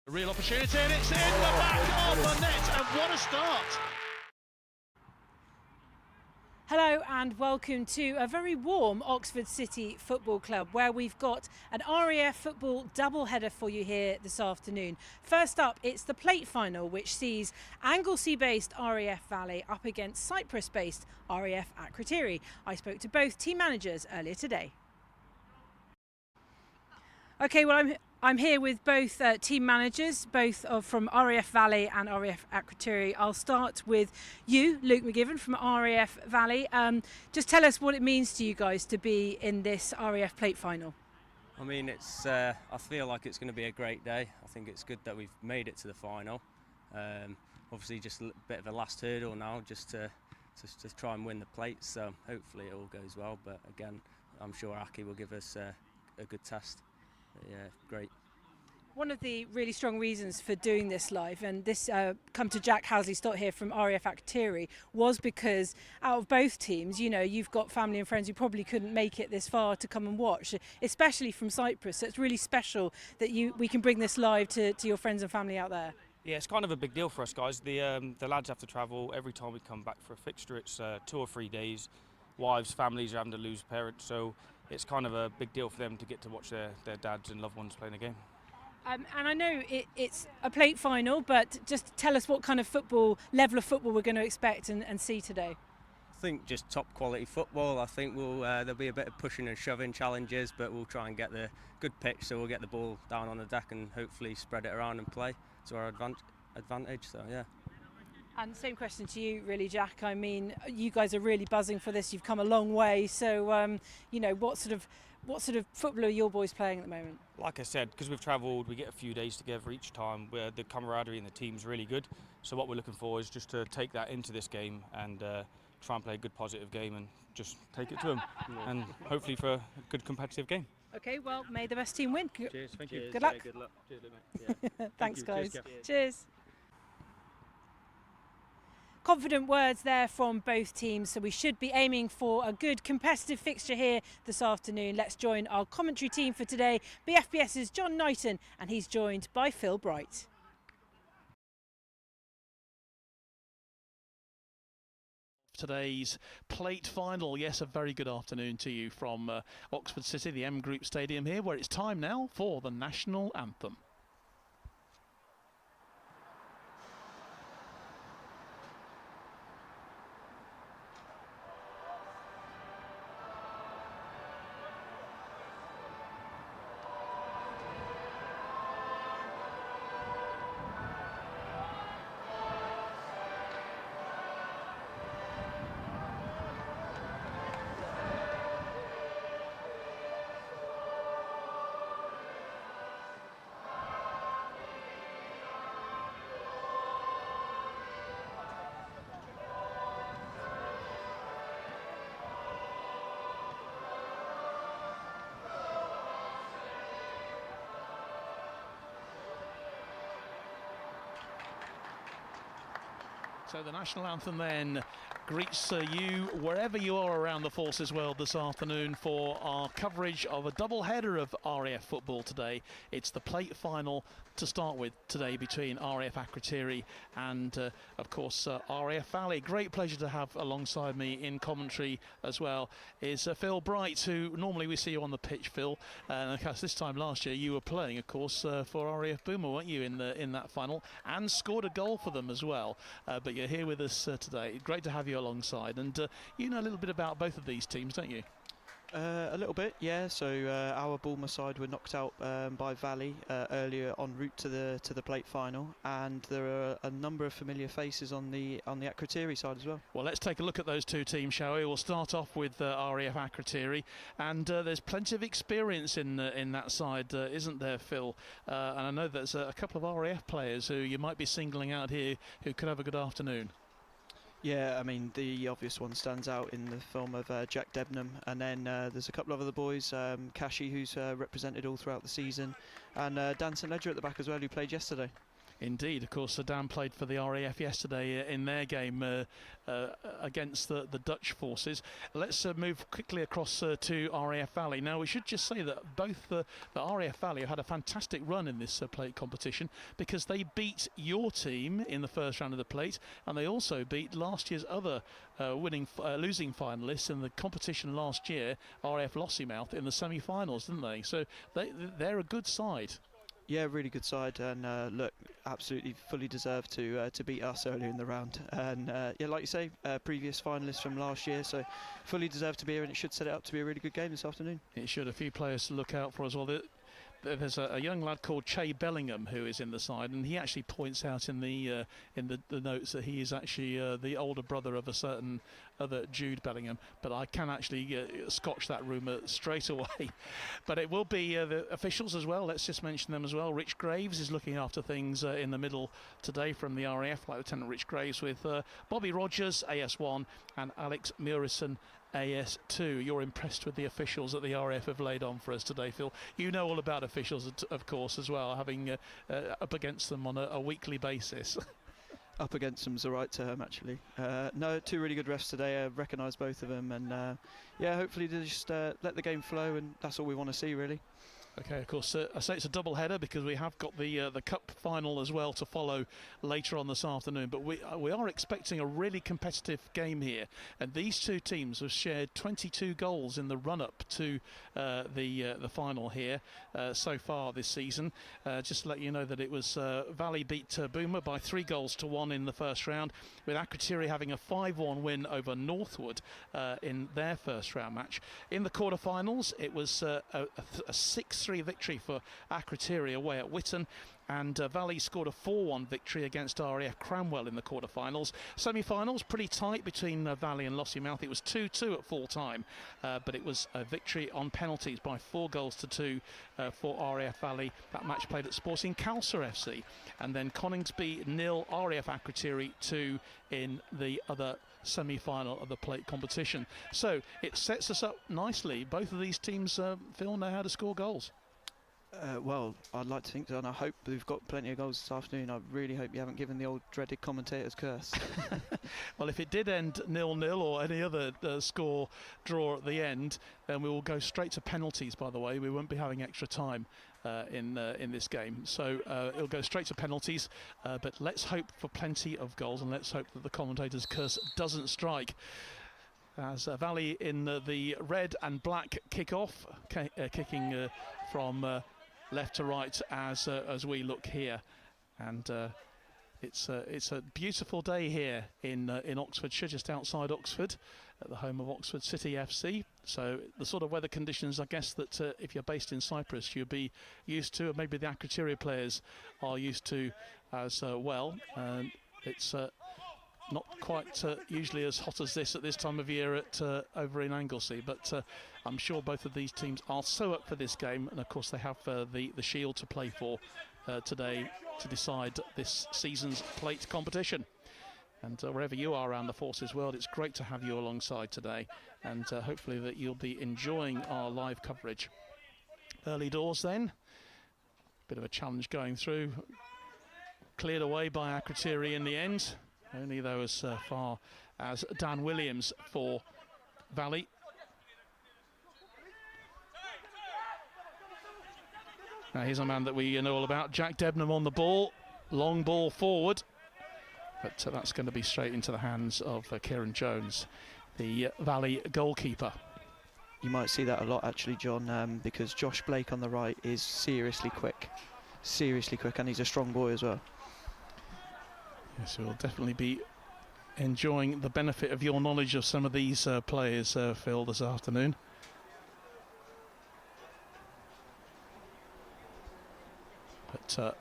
Real opportunity, and it's in the back of the net, and what a start! Hello and welcome to a very warm Oxford City Football Club, where we've got an RAF football doubleheader for you here this afternoon. First up, it's the Plate Final, which sees Anglesey-based RAF Valley up against Cyprus-based RAF Akrotiri. I spoke to both team managers earlier today. Okay, well, I'm here with both team managers, both from RAF Valley and RAF Akrotiri. I'll start with you, Luke McGivern from RAF Valley. Just tell us what it means to you guys to be in this RAF Plate Final. I mean, it's. I feel like it's going to be a great day. I think it's good that we've made it to the final. Obviously, just a bit of a last hurdle now, just to try and win the plate. So hopefully it all goes well. But again, I'm sure Aki will give us a good test. Yeah, great. One of the really strong reasons for doing this live, and this come to Jack Housley-Stott here from RAF Akrotiri, was because out of both teams, you know, you've got family and friends who probably couldn't make it this far to come and watch, especially from Cyprus. So it's really special that we can bring this live to your friends and family out there. Yeah, it's kind of a big deal for us guys. The lads have to travel every time we come back for a fixture. It's 2 or 3 days. Wives, families are having to lose parents, so it's kind of a big deal for them to get to watch their dads and loved ones playing a game. And I know it's a plate final, but just tell us what kind of level of football we're going to expect and see today. I think just top quality football. I think there'll be a bit of pushing and shoving challenges, but we'll try and get the good pitch, so we'll get the ball down on the deck and hopefully spread it around and play to our advantage. So yeah. And same question to you, really, Jack. I mean, you guys are really buzzing for this. You've come a long way. So, you know, what sort of football are your boys playing at the moment? Like I said, because we've travelled, we get a few days together each time. Where the camaraderie in the team's really good. So what we're looking for is just to take that into this game and try and play a good, positive game and just take it to them, and hopefully for a good competitive game. Okay, well, may the best team win. Cheers, thank you. Good luck. Yeah, good luck. Cheers, mate. Yeah. Thanks, guys. Cheers. Cheers. Confident words there from both teams, so we should be aiming for a good competitive fixture here this afternoon. Let's join our commentary team for today, BFBS's John Knighton, and he's joined by Phil Bright. Today's plate final. Yes, a very good afternoon to you from Oxford City, the M Group Stadium here, where it's time now for the national anthem. So the national anthem then greets you wherever you are around the forces world this afternoon for our coverage of a double header of RAF football today. It's the plate final to start with today between RAF Akrotiri and of course RAF Valley. Great pleasure to have alongside me in commentary as well is Phil Bright, who normally we see you on the pitch, Phil, and of course this time last year you were playing of course for RAF Boomer, weren't you, in that final, and scored a goal for them as well, but you're here with us today. Great to have you alongside, and you know a little bit about both of these teams, don't you? A little bit, yeah. So our Bulmer side were knocked out by Valley earlier en route to the plate final, and there are a number of familiar faces on the Akrotiri side as well. Well, let's take a look at those two teams, shall we? We'll start off with RAF Akrotiri, and there's plenty of experience in that side, isn't there, Phil? And I know there's a couple of RAF players who you might be singling out here who could have a good afternoon. Yeah, I mean, the obvious one stands out in the film of Jack Debnam, and then there's a couple of other boys, Kashi, who's represented all throughout the season, and Dan St Ledger at the back as well, who played yesterday. Indeed, of course, Dan played for the RAF yesterday in their game against the Dutch forces. Let's move quickly across to RAF Valley. Now, we should just say that both the RAF Valley have had a fantastic run in this plate competition, because they beat your team in the first round of the plate, and they also beat last year's other losing finalists in the competition last year, RAF Lossiemouth, in the semi-finals, didn't they? So they're a good side. Yeah, really good side, and look, absolutely fully deserved to beat us earlier in the round. And yeah, like you say, previous finalists from last year, so fully deserved to be here, and it should set it up to be a really good game this afternoon. It should. A few players to look out for as well. There's a young lad called Che Bellingham who is in the side, and he actually points out in the notes that he is actually the older brother of a certain other Jude Bellingham, but I can actually scotch that rumour straight away. But it will be the officials as well. Let's just mention them as well. Rich Graves is looking after things in the middle today from the RAF, like Lieutenant Rich Graves, with Bobby Rogers, AS1, and Alex Murison, AS2. You're impressed with the officials that the RAF have laid on for us today, Phil. You know all about officials, of course, as well, having up against them on a weekly basis. Up against them's the right term, actually. No, two really good refs today. I recognise both of them, and yeah, hopefully they just let the game flow, and that's all we want to see, really. Okay, of course, I say it's a double header because we have got the Cup Final as well to follow later on this afternoon. But we are expecting a really competitive game here, and these two teams have shared 22 goals in the run-up to the final here so far this season. Just to let you know that it was Valley beat Boomer by 3-1 in the first round, with Akrotiri having a 5-1 win over Northwood in their first round match. In the quarter-finals, it was a 6-3 victory for Akrotiri away at Witton, and Valley scored a 4-1 victory against RAF Cranwell in the quarter-finals. Semi-finals, pretty tight between Valley and Lossiemouth. It was 2-2 at full time, but it was a victory on penalties by 4-2 for RAF Valley. That match played at Sporting Calcer FC, and then Coningsby 0, RAF Akrotiri 2 in the other semi-final of the plate competition. So it sets us up nicely. Both of these teams, Phil, know how to score goals. Well, I'd like to think so, and I hope we've got plenty of goals this afternoon. I really hope you haven't given the old dreaded commentator's curse. Well, if it did end 0-0 or any other score draw at the end, then we will go straight to penalties, by the way. We won't be having extra time in this game, so it'll go straight to penalties, but let's hope for plenty of goals, and let's hope that the commentator's curse doesn't strike. As Valley in the red and black kickoff, kicking from left to right as we look here, and it's a beautiful day here in Oxfordshire, just outside Oxford, at the home of Oxford City FC. So the sort of weather conditions, I guess, that if you're based in Cyprus, you'll be used to, and maybe the Akrotiri players are used to as well. It's not quite usually as hot as this at this time of year at over in Anglesey, but I'm sure both of these teams are so up for this game, and of course they have the shield to play for today to decide this season's plate competition. And wherever you are around the forces world, it's great to have you alongside today, and hopefully that you'll be enjoying our live coverage. Early doors then, bit of a challenge going through, cleared away by Akrotiri in the end. Only though as far as Dan Williams for Valley. Now here's a man that we know all about, Jack Debnam on the ball, long ball forward, but that's going to be straight into the hands of Kieran Jones, the Valley goalkeeper. You might see that a lot actually, John, because Josh Blake on the right is seriously quick, and he's a strong boy as well. Yes, we'll definitely be enjoying the benefit of your knowledge of some of these players, Phil, this afternoon. But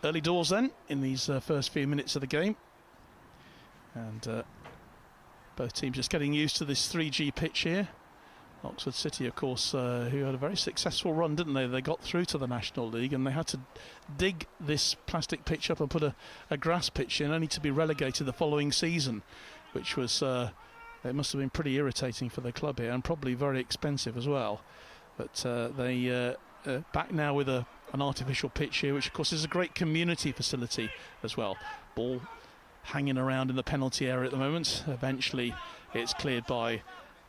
early doors then in these first few minutes of the game, and both teams just getting used to this 3G pitch here. Oxford City, of course, who had a very successful run, didn't they? They got through to the National League and they had to dig this plastic pitch up and put a grass pitch in, only to be relegated the following season, which was, it must have been pretty irritating for the club here and probably very expensive as well. But they back now with an artificial pitch here, which of course is a great community facility as well. Ball hanging around in the penalty area at the moment. Eventually it's cleared by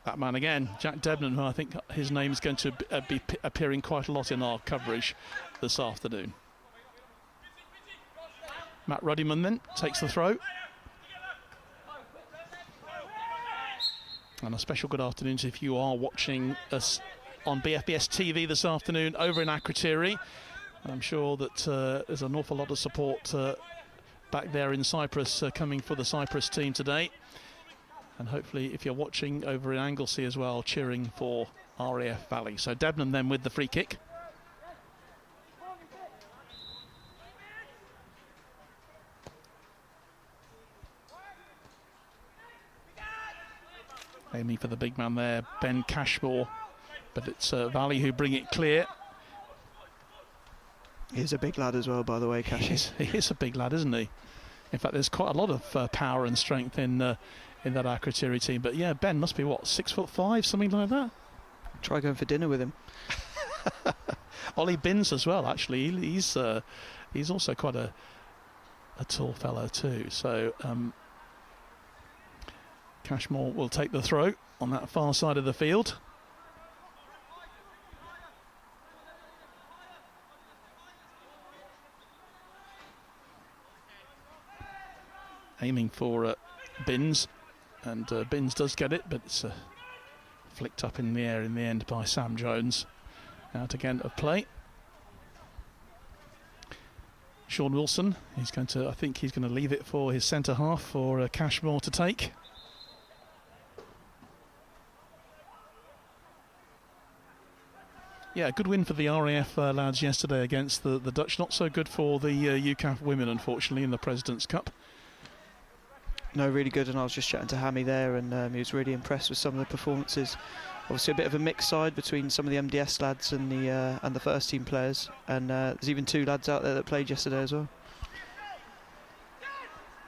that man again, Jack Debnam, who I think his name is going to be appearing quite a lot in our coverage this afternoon. Matt Ruddyman then takes the throw. And a special good afternoon to if you are watching us on BFBS TV this afternoon over in Akrotiri. I'm sure that there's an awful lot of support back there in Cyprus coming for the Cyprus team today. And hopefully if you're watching over in Anglesey as well, cheering for RAF Valley. So Debnam then with the free kick. Aiming for the big man there, Ben Cashmore. But it's Valley who bring it clear. He's a big lad as well, by the way, Cash. He is a big lad, isn't he? In fact, there's quite a lot of power and strength in that Akrotiri team. But yeah, Ben must be, what, 6'5", something like that? Try going for dinner with him. Ollie Binns as well, actually. He's also quite a tall fellow too. So Cashmore will take the throw on that far side of the field. Aiming for Binns, and Binns does get it, but it's flicked up in the air in the end by Sam Jones. Out again of play. Sean Wilson, I think he's going to leave it for his centre half for Cashmore to take. Yeah, good win for the RAF lads yesterday against the Dutch. Not so good for the UCAF women, unfortunately, in the President's Cup. No, really good, and I was just chatting to Hammy there, and he was really impressed with some of the performances. Obviously a bit of a mixed side between some of the MDS lads and the first team players, and there's even two lads out there that played yesterday as well.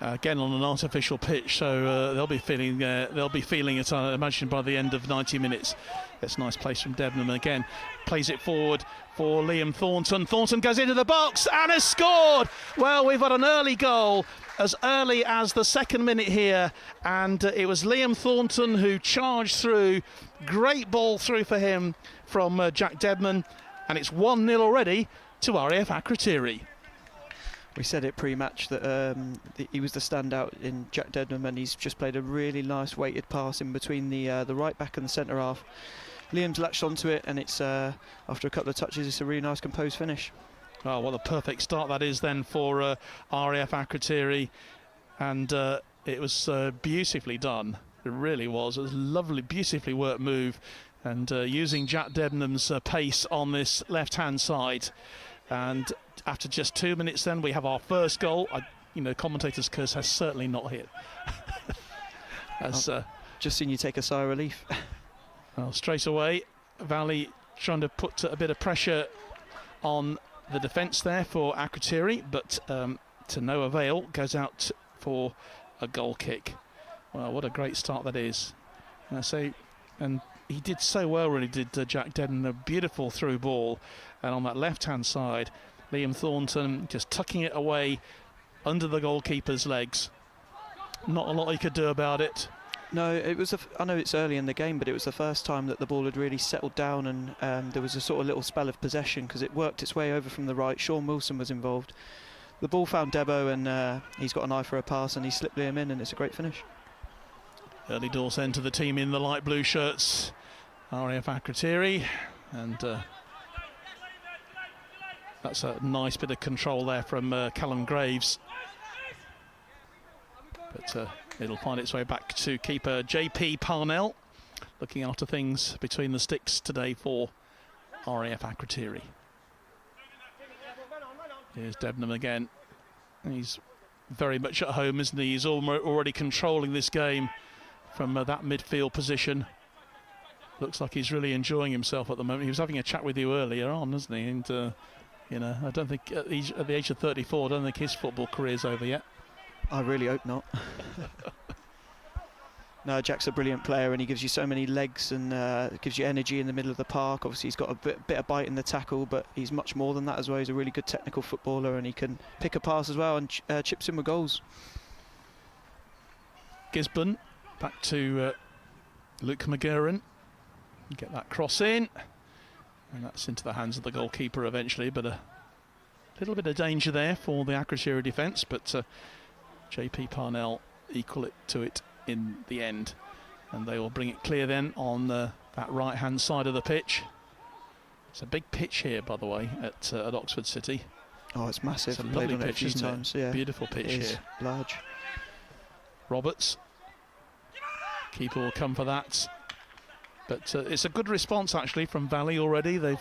Again on an artificial pitch, so they'll be feeling it, I imagine, by the end of 90 minutes. It's a nice place from Debnam, and again plays it forward for Liam Thornton. Thornton goes into the box and has scored. Well, we've got an early goal as early as the second minute here, and it was Liam Thornton who charged through. Great ball through for him from Jack Debnam, and it's 1-0 already to RAF Akrotiri. We said it pre-match that he was the standout in Jack Debnam, and he's just played a really nice weighted pass in between the right back and the centre half. Liam's latched onto it, and it's after a couple of touches, it's a really nice composed finish. Oh, what a perfect start that is then for RAF Akrotiri, and it was beautifully done. It really was. It was a lovely, beautifully worked move, and using Jack Debnam's pace on this left-hand side. And after just 2 minutes, then we have our first goal. Commentator's curse has certainly not hit. Just seen you take a sigh of relief. Well, straight away, Valley trying to put a bit of pressure on the defence there for Akrotiri, but to no avail. Goes out for a goal kick. Well, what a great start that is. And he did so well, really did Jack Debnam. A beautiful through ball, and on that left-hand side, Liam Thornton just tucking it away under the goalkeeper's legs. not a lot he could do about it. No, it was. I know it's early in the game, but it was the first time that the ball had really settled down, and there was a sort of little spell of possession because it worked its way over from the right. Sean Wilson was involved. The ball found Debo, and he's got an eye for a pass, and he slipped Liam in, and it's a great finish. Early doors then to the team in the light blue shirts, RAF Akrotiri, and that's a nice bit of control there from Callum Graves. But it'll find its way back to keeper JP Parnell, looking after things between the sticks today for RAF Akrotiri. Here's Debenham again. He's very much at home, isn't he? He's already controlling this game from that midfield position. Looks like he's really enjoying himself at the moment. He was having a chat with you earlier on, wasn't he? And you know, I don't think at the age of 34, I don't think his football career's over yet. I really hope not. No, Jack's a brilliant player, and he gives you so many legs and gives you energy in the middle of the park. Obviously, he's got a bit of bite in the tackle, but he's much more than that as well. He's a really good technical footballer, and he can pick a pass as well and chips in with goals. Gisborne back to Luke McGurran. Get that cross in, and that's into the hands of the goalkeeper eventually, but a little bit of danger there for the Akrotiri defence, but JP Parnell equal it to it in the end, and they will bring it clear then on that right hand side of the pitch. It's a big pitch here, by the way, at Oxford City. Oh, it's massive. It's a lovely pitch, pitch, a few isn't times. it? Yeah. Beautiful pitch here. Large. Roberts, keeper will come for that, but it's a good response actually from Valley already. They've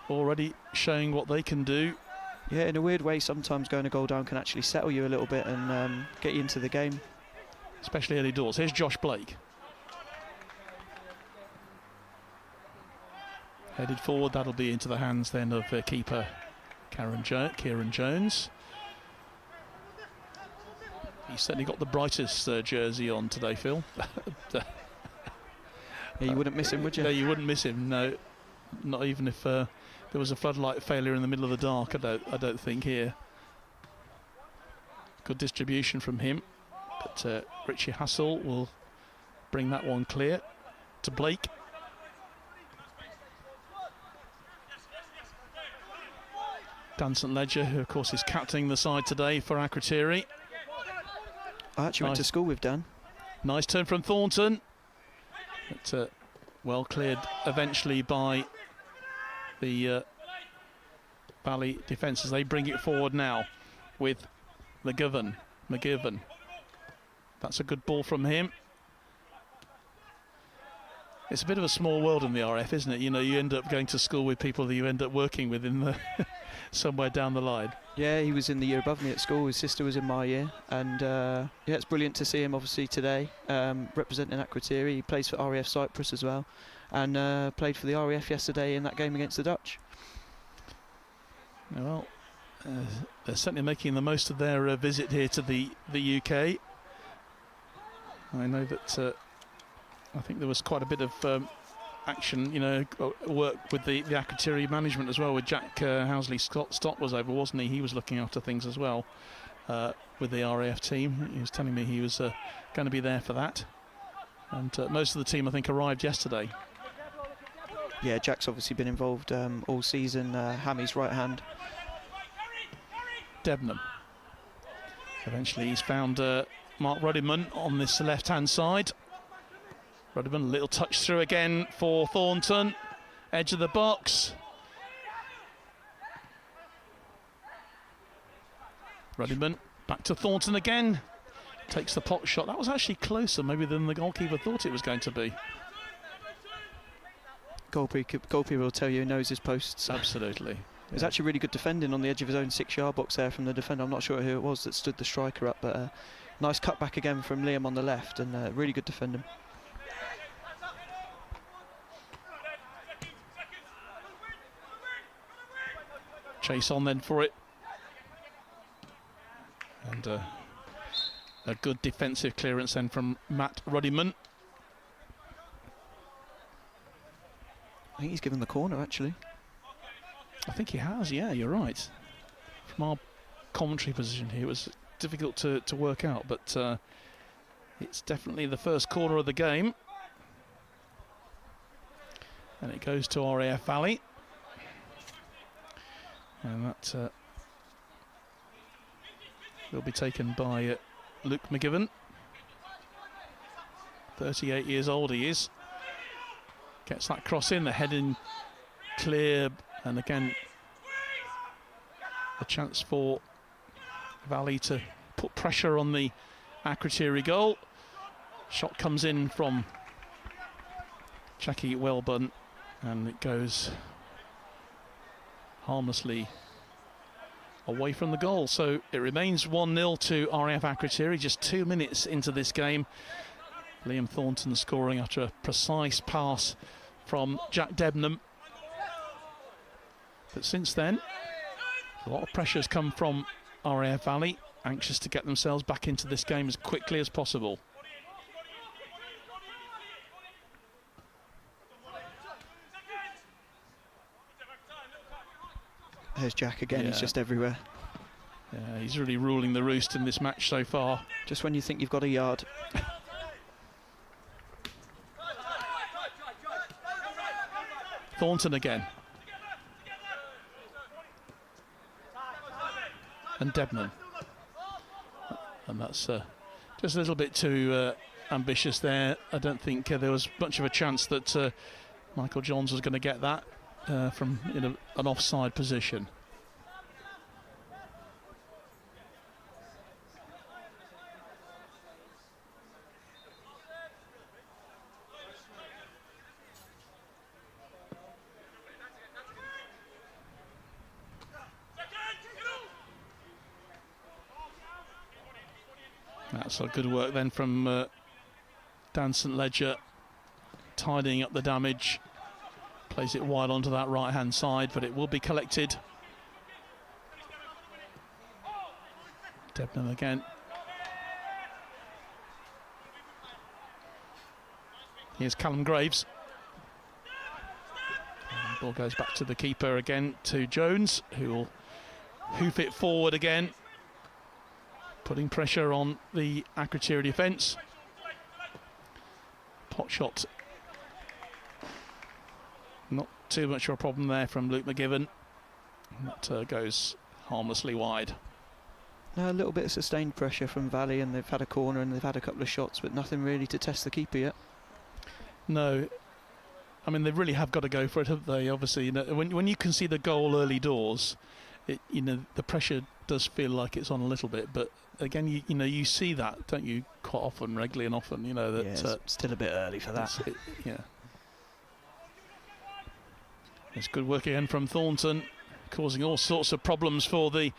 already showing what they can do. Yeah, in a weird way, sometimes going a goal down can actually settle you a little bit and get you into the game. Especially early doors. Here's Josh Blake. Headed forward, that'll be into the hands then of keeper Kieran Jones. He's certainly got the brightest jersey on today, Phil. Yeah, you wouldn't miss him, would you? No, you wouldn't miss him, no. Not even if there was a floodlight failure in the middle of the dark, I don't think here. Good distribution from him, but Richie Hassel will bring that one clear to Blake. Dan St Ledger, who of course is captaining the side today for Akrotiri. I actually went to school with Dan. Nice turn from Thornton, but well cleared eventually by the Valley defence as they bring it forward now with McGivern. That's a good ball from him. It's a bit of a small world in the RF, isn't it? You know, you end up going to school with people that you end up working with in the somewhere down the line. Yeah, he was in the year above me at school. His sister was in my year, and yeah, it's brilliant to see him obviously today representing Akrotiri. He plays for RAF Cyprus as well, and played for the RAF yesterday in that game against the Dutch. Well, they're certainly making the most of their visit here to the UK. I know that I think there was quite a bit of action, you know, work with the Akrotiri management as well, with Jack Housley Stott was over, wasn't he? He was looking after things as well with the RAF team. He was telling me he was going to be there for that. And most of the team, I think, arrived yesterday. Yeah, Jack's obviously been involved all season, Hammy's right hand. Debenham. Eventually he's found Mark Ruddiman on this left-hand side. Ruddiman, a little touch through again for Thornton. Edge of the box. Ruddiman back to Thornton again. Takes the pot shot. That was actually closer maybe than the goalkeeper thought it was going to be. Goalkeeper will tell you he knows his posts. Absolutely. It was actually really good defending on the edge of his own 6-yard box there from the defender. I'm not sure who it was that stood the striker up, but nice cut back again from Liam on the left, and really good defending. Chase on then for it. And a good defensive clearance then from Matt Ruddiman. I think he's given the corner actually. I think he has, yeah, you're right. From our commentary position here. It was difficult to work out, but it's definitely the first corner of the game. And it goes to RAF Valley. And that will be taken by Luke McGivern. 38 years old he is. Gets that cross in, the head in clear, and again a chance for Valley to put pressure on the Akrotiri goal. Shot comes in from Jackie Welburn, and it goes harmlessly away from the goal. So it remains 1-0 to RAF Akrotiri, just 2 minutes into this game. Liam Thornton scoring after a precise pass from Jack Debnam. But since then, a lot of pressure's come from RAF Valley, anxious to get themselves back into this game as quickly as possible. There's Jack again, he's just everywhere. Yeah, he's really ruling the roost in this match so far. Just when you think you've got a yard. Thornton again. And Debnam. And that's just a little bit too ambitious there. I don't think there was much of a chance that Michael Johns was going to get that from an offside position. That's a good work then from Dan St Ledger, tidying up the damage. Plays it wide onto that right hand side, but it will be collected. Debnam again. Here's Callum Graves. And the ball goes back to the keeper again, to Jones, who will hoof it forward again, putting pressure on the Akrotiri defence. Pot shot. Not too much of a problem there from Luke McGivern. That goes harmlessly wide. A little bit of sustained pressure from Valley, and they've had a corner and they've had a couple of shots, but nothing really to test the keeper yet. No, I mean they really have got to go for it, haven't they? Obviously, when you can see the goal early doors, the pressure does feel like it's on a little bit, but again, you see that, don't you, quite often, regularly and often. That it's still a bit early for that. Yeah. It's good work again from Thornton, causing all sorts of problems for the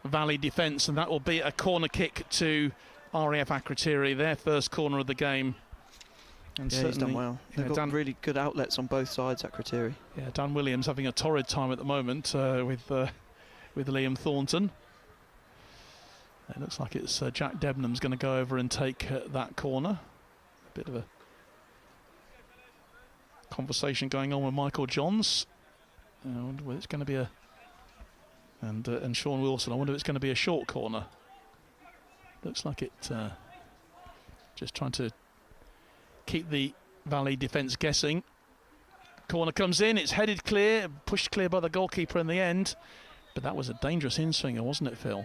Valley defence, and that will be a corner kick to RAF Akrotiri, their first corner of the game. And yeah, he's done well. They've got really good outlets on both sides, Akrotiri. Yeah, Dan Williams having a torrid time at the moment with Liam Thornton. It looks like it's Jack Debnam's going to go over and take that corner. A bit of a conversation going on with Michael Johns. I wonder whether it's going to be and Sean Wilson. I wonder if it's going to be a short corner. Looks like it. Just trying to keep the Valley defence guessing. Corner comes in. It's headed clear, pushed clear by the goalkeeper in the end. But that was a dangerous in-swinger, wasn't it, Phil?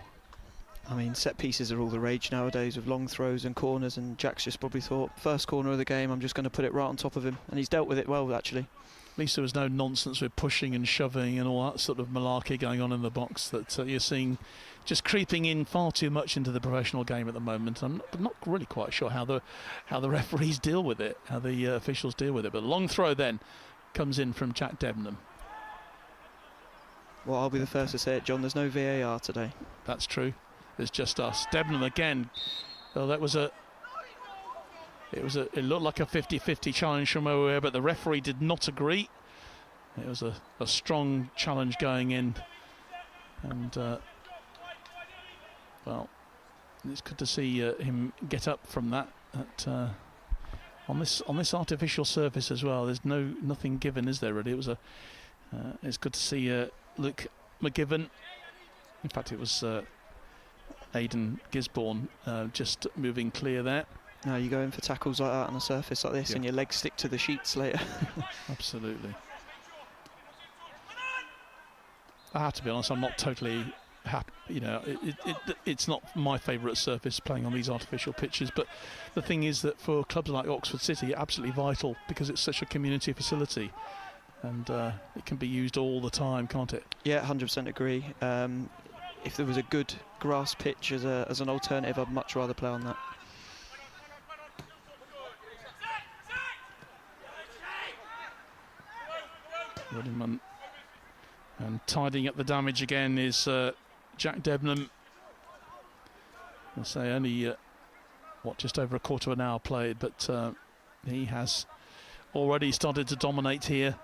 I mean, set pieces are all the rage nowadays with long throws and corners, and Jack's just probably thought, first corner of the game, I'm just going to put it right on top of him, and he's dealt with it well, actually. At least there was no nonsense with pushing and shoving and all that sort of malarkey going on in the box that you're seeing just creeping in far too much into the professional game at the moment. I'm not really quite sure how the referees deal with it, how the officials deal with it. But a long throw then comes in from Jack Debnam. Well, I'll be the first to say it, John, there's no VAR today. That's true. There's just us. Debnam again. Well, it looked like a 50-50 challenge from where we were, but the referee did not agree. It was a strong challenge going in, and well, it's good to see him get up from that. On this artificial surface as well. There's nothing given, is there? Really, it was it's good to see Luke McGivern. In fact, it was Aidan Gisborne just moving clear there. No, you go in for tackles like that on a surface like this, Yeah. and your legs stick to the sheets later. Absolutely. I have to be honest, I'm not totally happy. You know, it's not my favourite surface playing on these artificial pitches, but the thing is that for clubs like Oxford City, absolutely vital because it's such a community facility, and it can be used all the time, can't it? Yeah, 100% agree. If there was a good grass pitch as an alternative, I'd much rather play on that. Ruddiman. And tidying up the damage again is Jack Debenham. I'll say only just over a quarter of an hour played, but he has already started to dominate here.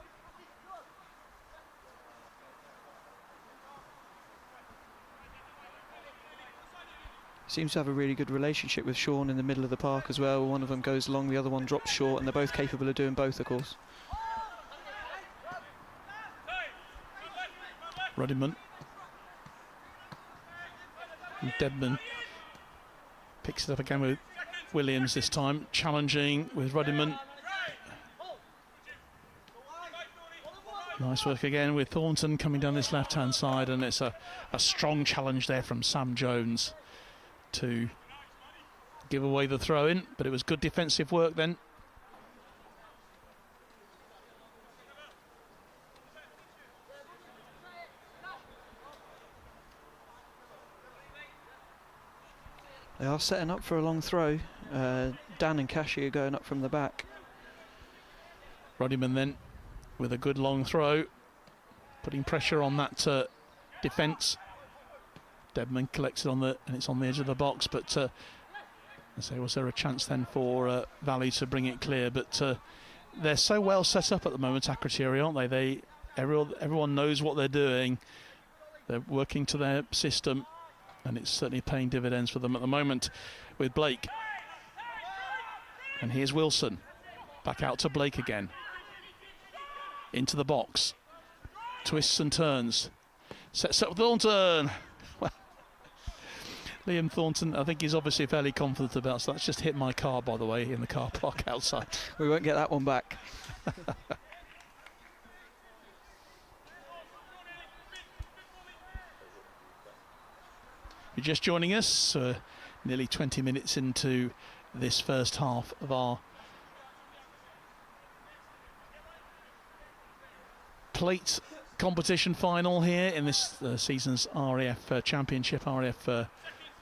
Seems to have a really good relationship with Sean in the middle of the park as well. One of them goes long, the other one drops short, and they're both capable of doing both, of course. Ruddiman. And Debenham picks it up again with Williams this time, challenging with Ruddiman. Nice work again with Thornton coming down this left-hand side, and it's a strong challenge there from Sam Jones to give away the throw-in, but it was good defensive work then. They are setting up for a long throw. Dan and Kashi are going up from the back. Ruddiman then with a good long throw, putting pressure on that defence. Debenham collects it and it's on the edge of the box, but I say, was there a chance then for Valley to bring it clear? But they're so well set up at the moment, Akrotiri, aren't they? Everyone knows what they're doing. They're working to their system, and it's certainly paying dividends for them at the moment with Blake. And here's Wilson, back out to Blake again. Into the box, twists and turns, sets up Thornton. Well, Liam Thornton, I think he's obviously fairly confident about, so that's just hit my car, by the way, in the car park outside. We won't get that one back. You're just joining us, nearly 20 minutes into this first half of our plate competition final here in this season's RAF Championship, RAF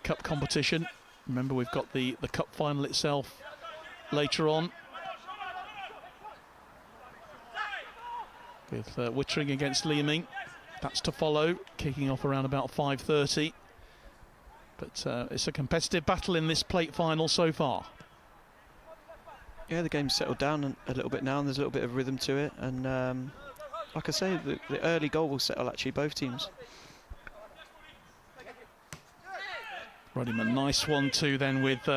Cup competition. Remember, we've got the Cup Final itself later on, with Wittering against Leeming. That's to follow, kicking off around about 5:30. But it's a competitive battle in this plate final so far. Yeah, the game's settled down a little bit now, and there's a little bit of rhythm to it. And like I say, the early goal will settle actually both teams. Ruddiman, nice 1-2 then with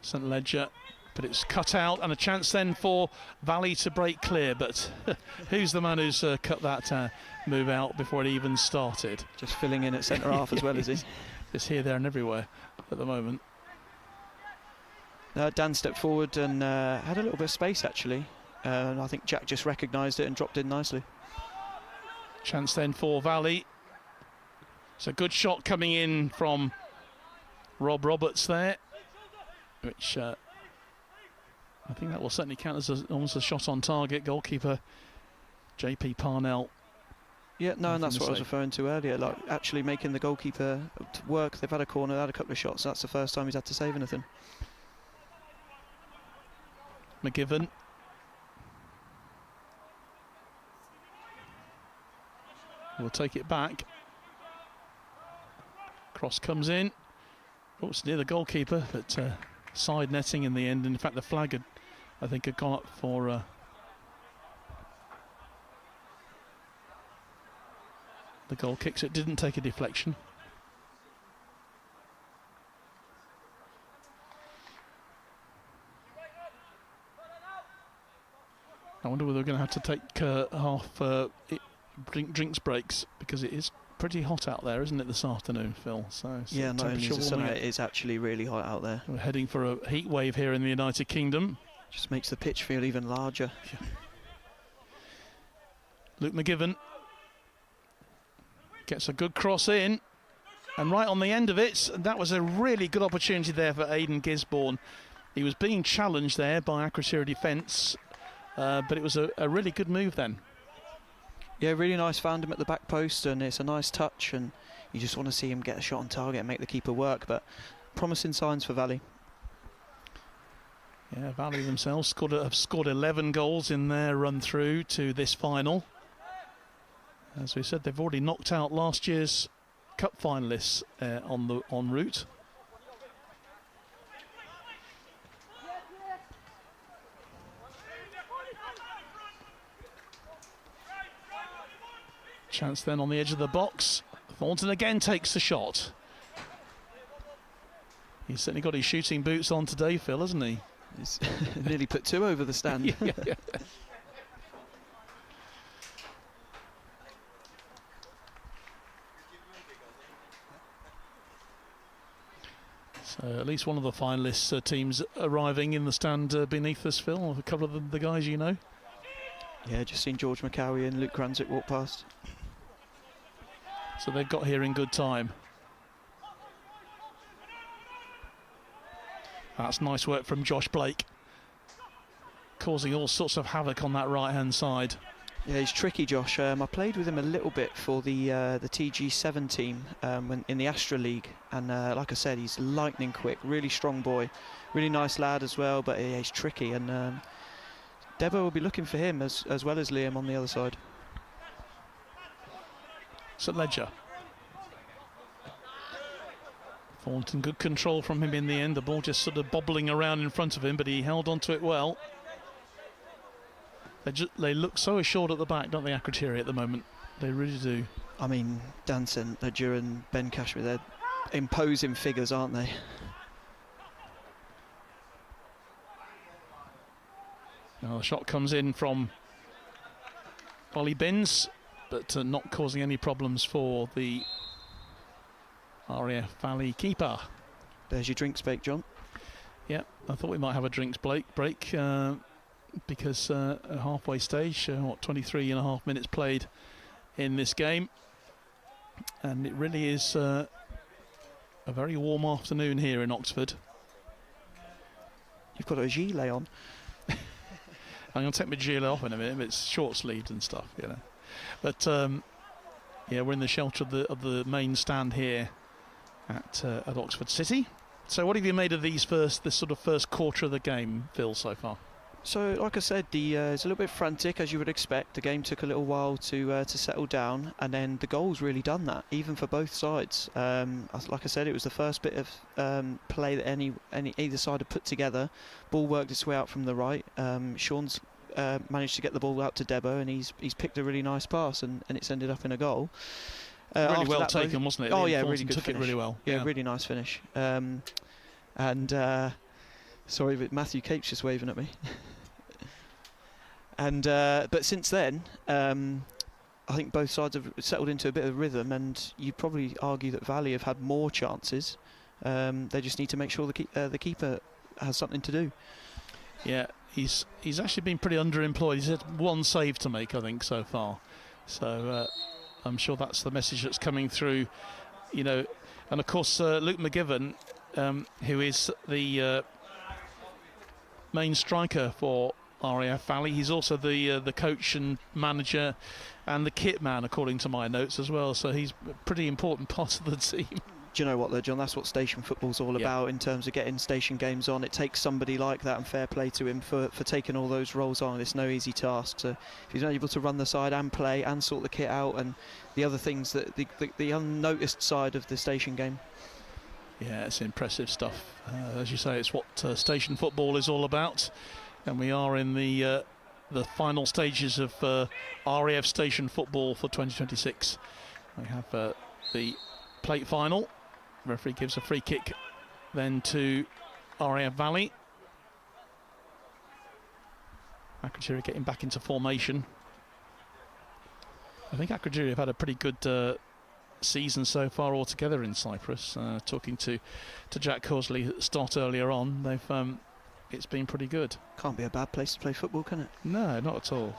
St Ledger, but it's cut out, and a chance then for Valley to break clear. But who's the man who's cut that move out before it even started? Just filling in at centre half as well, is he? It's here, there and everywhere at the moment. Dan stepped forward and had a little bit of space actually. I think Jack just recognised it and dropped in nicely. Chance then for Valley. It's a good shot coming in from Rob Roberts there, which I think that will certainly count as almost a shot on target. Goalkeeper JP Parnell. Yeah, no, and that's what I was referring to earlier, like actually making the goalkeeper work. They've had a corner, they had a couple of shots, so that's the first time he's had to save anything. McGivern. We'll take it back. Cross comes in. Oh, it's near the goalkeeper, but side netting in the end. In fact, the flag had, I think, had gone up for the goal kick, so it didn't take a deflection. I wonder whether we're going to have to take half drinks breaks, because it is pretty hot out there, isn't it, this afternoon, Phil? So yeah, not only is the sun, warming up. it's actually really hot out there. We're heading for a heat wave here in the United Kingdom. Just makes the pitch feel even larger. Yeah. Luke McGivern gets a good cross in, and right on the end of it, that was a really good opportunity there for Aidan Gisborne. He was being challenged there by Akrotiri defence, but it was a really good move then. Yeah, really nice. Found him at the back post, and it's a nice touch, and you just want to see him get a shot on target and make the keeper work. But promising signs for Valley. Yeah, Valley themselves have scored 11 goals in their run through to this final. As we said, they've already knocked out last year's Cup finalists en route. Chance then on the edge of the box. Thornton again takes the shot. He's certainly got his shooting boots on today, Phil, hasn't he? He's nearly put 2 over the stand. Yeah. So at least one of the finalists teams arriving in the stand beneath us, Phil. A couple of the guys you know. Yeah, just seen George McCowie and Luke Kranzik walk past. So they've got here in good time. That's nice work from Josh Blake, causing all sorts of havoc on that right-hand side. Yeah, he's tricky, Josh. I played with him a little bit for the TG7 team in the Astra League, and like I said, he's lightning quick, really strong boy, really nice lad as well. But yeah, he's tricky, and Debo will be looking for him as well as Liam on the other side. St Ledger. Thornton, good control from him in the end. The ball just sort of bobbling around in front of him, but he held onto it well. They look so assured at the back, don't they, Akrotiri, at the moment? They really do. I mean, Dan St Ledger and Ben Cashmere, they're imposing figures, aren't they? Now the shot comes in from Ollie Binns, but not causing any problems for the RAF Valley keeper. There's your drinks break, John. Yeah, I thought we might have a drinks break because a halfway stage, 23 and a half minutes played in this game, and it really is a very warm afternoon here in Oxford. You've got a gilet on. I'm going to take my gilet off in a minute. It's short sleeved and stuff, you know. But yeah, we're in the shelter of the main stand here at Oxford City. So, what have you made of this sort of first quarter of the game, Phil, so far? So, like I said, it's a little bit frantic, as you would expect. The game took a little while to settle down, and then the goals really done that, even for both sides. Like I said, it was the first bit of play that either side had put together. Ball worked its way out from the right. Sean's managed to get the ball out to Debo, and he's picked a really nice pass, and it's ended up in a goal. Really well taken, wasn't it? Oh yeah, really good took finish. It really well. Yeah, really nice finish. Sorry, but Matthew Cape's just waving at me. And but since then, I think both sides have settled into a bit of rhythm, and you'd probably argue that Valley have had more chances. They just need to make sure the keeper has something to do. Yeah, he's actually been pretty underemployed. He's had one save to make, I think, so far. So I'm sure that's the message that's coming through, you know. And of course, Luke McGivern, who is the main striker for RAF Valley. He's also the coach and manager and the kit man, according to my notes as well. So he's a pretty important part of the team. Do you know what, though, John? That's what station football's all about in terms of getting station games on. It takes somebody like that, and fair play to him for taking all those roles on. It's no easy task. So if he's not able to run the side and play and sort the kit out and the other things, that the unnoticed side of the station game. Yeah, it's impressive stuff. As you say, it's what station football is all about. And we are in the final stages of RAF Station Football for 2026. We have the Plate Final. Referee gives a free kick then to RAF Valley. Akrotiri getting back into formation. I think Akrotiri have had a pretty good season so far altogether in Cyprus. Talking to Jack Horsley at Stott earlier on, they've it's been pretty good. Can't be a bad place to play football, can it? No, not at all.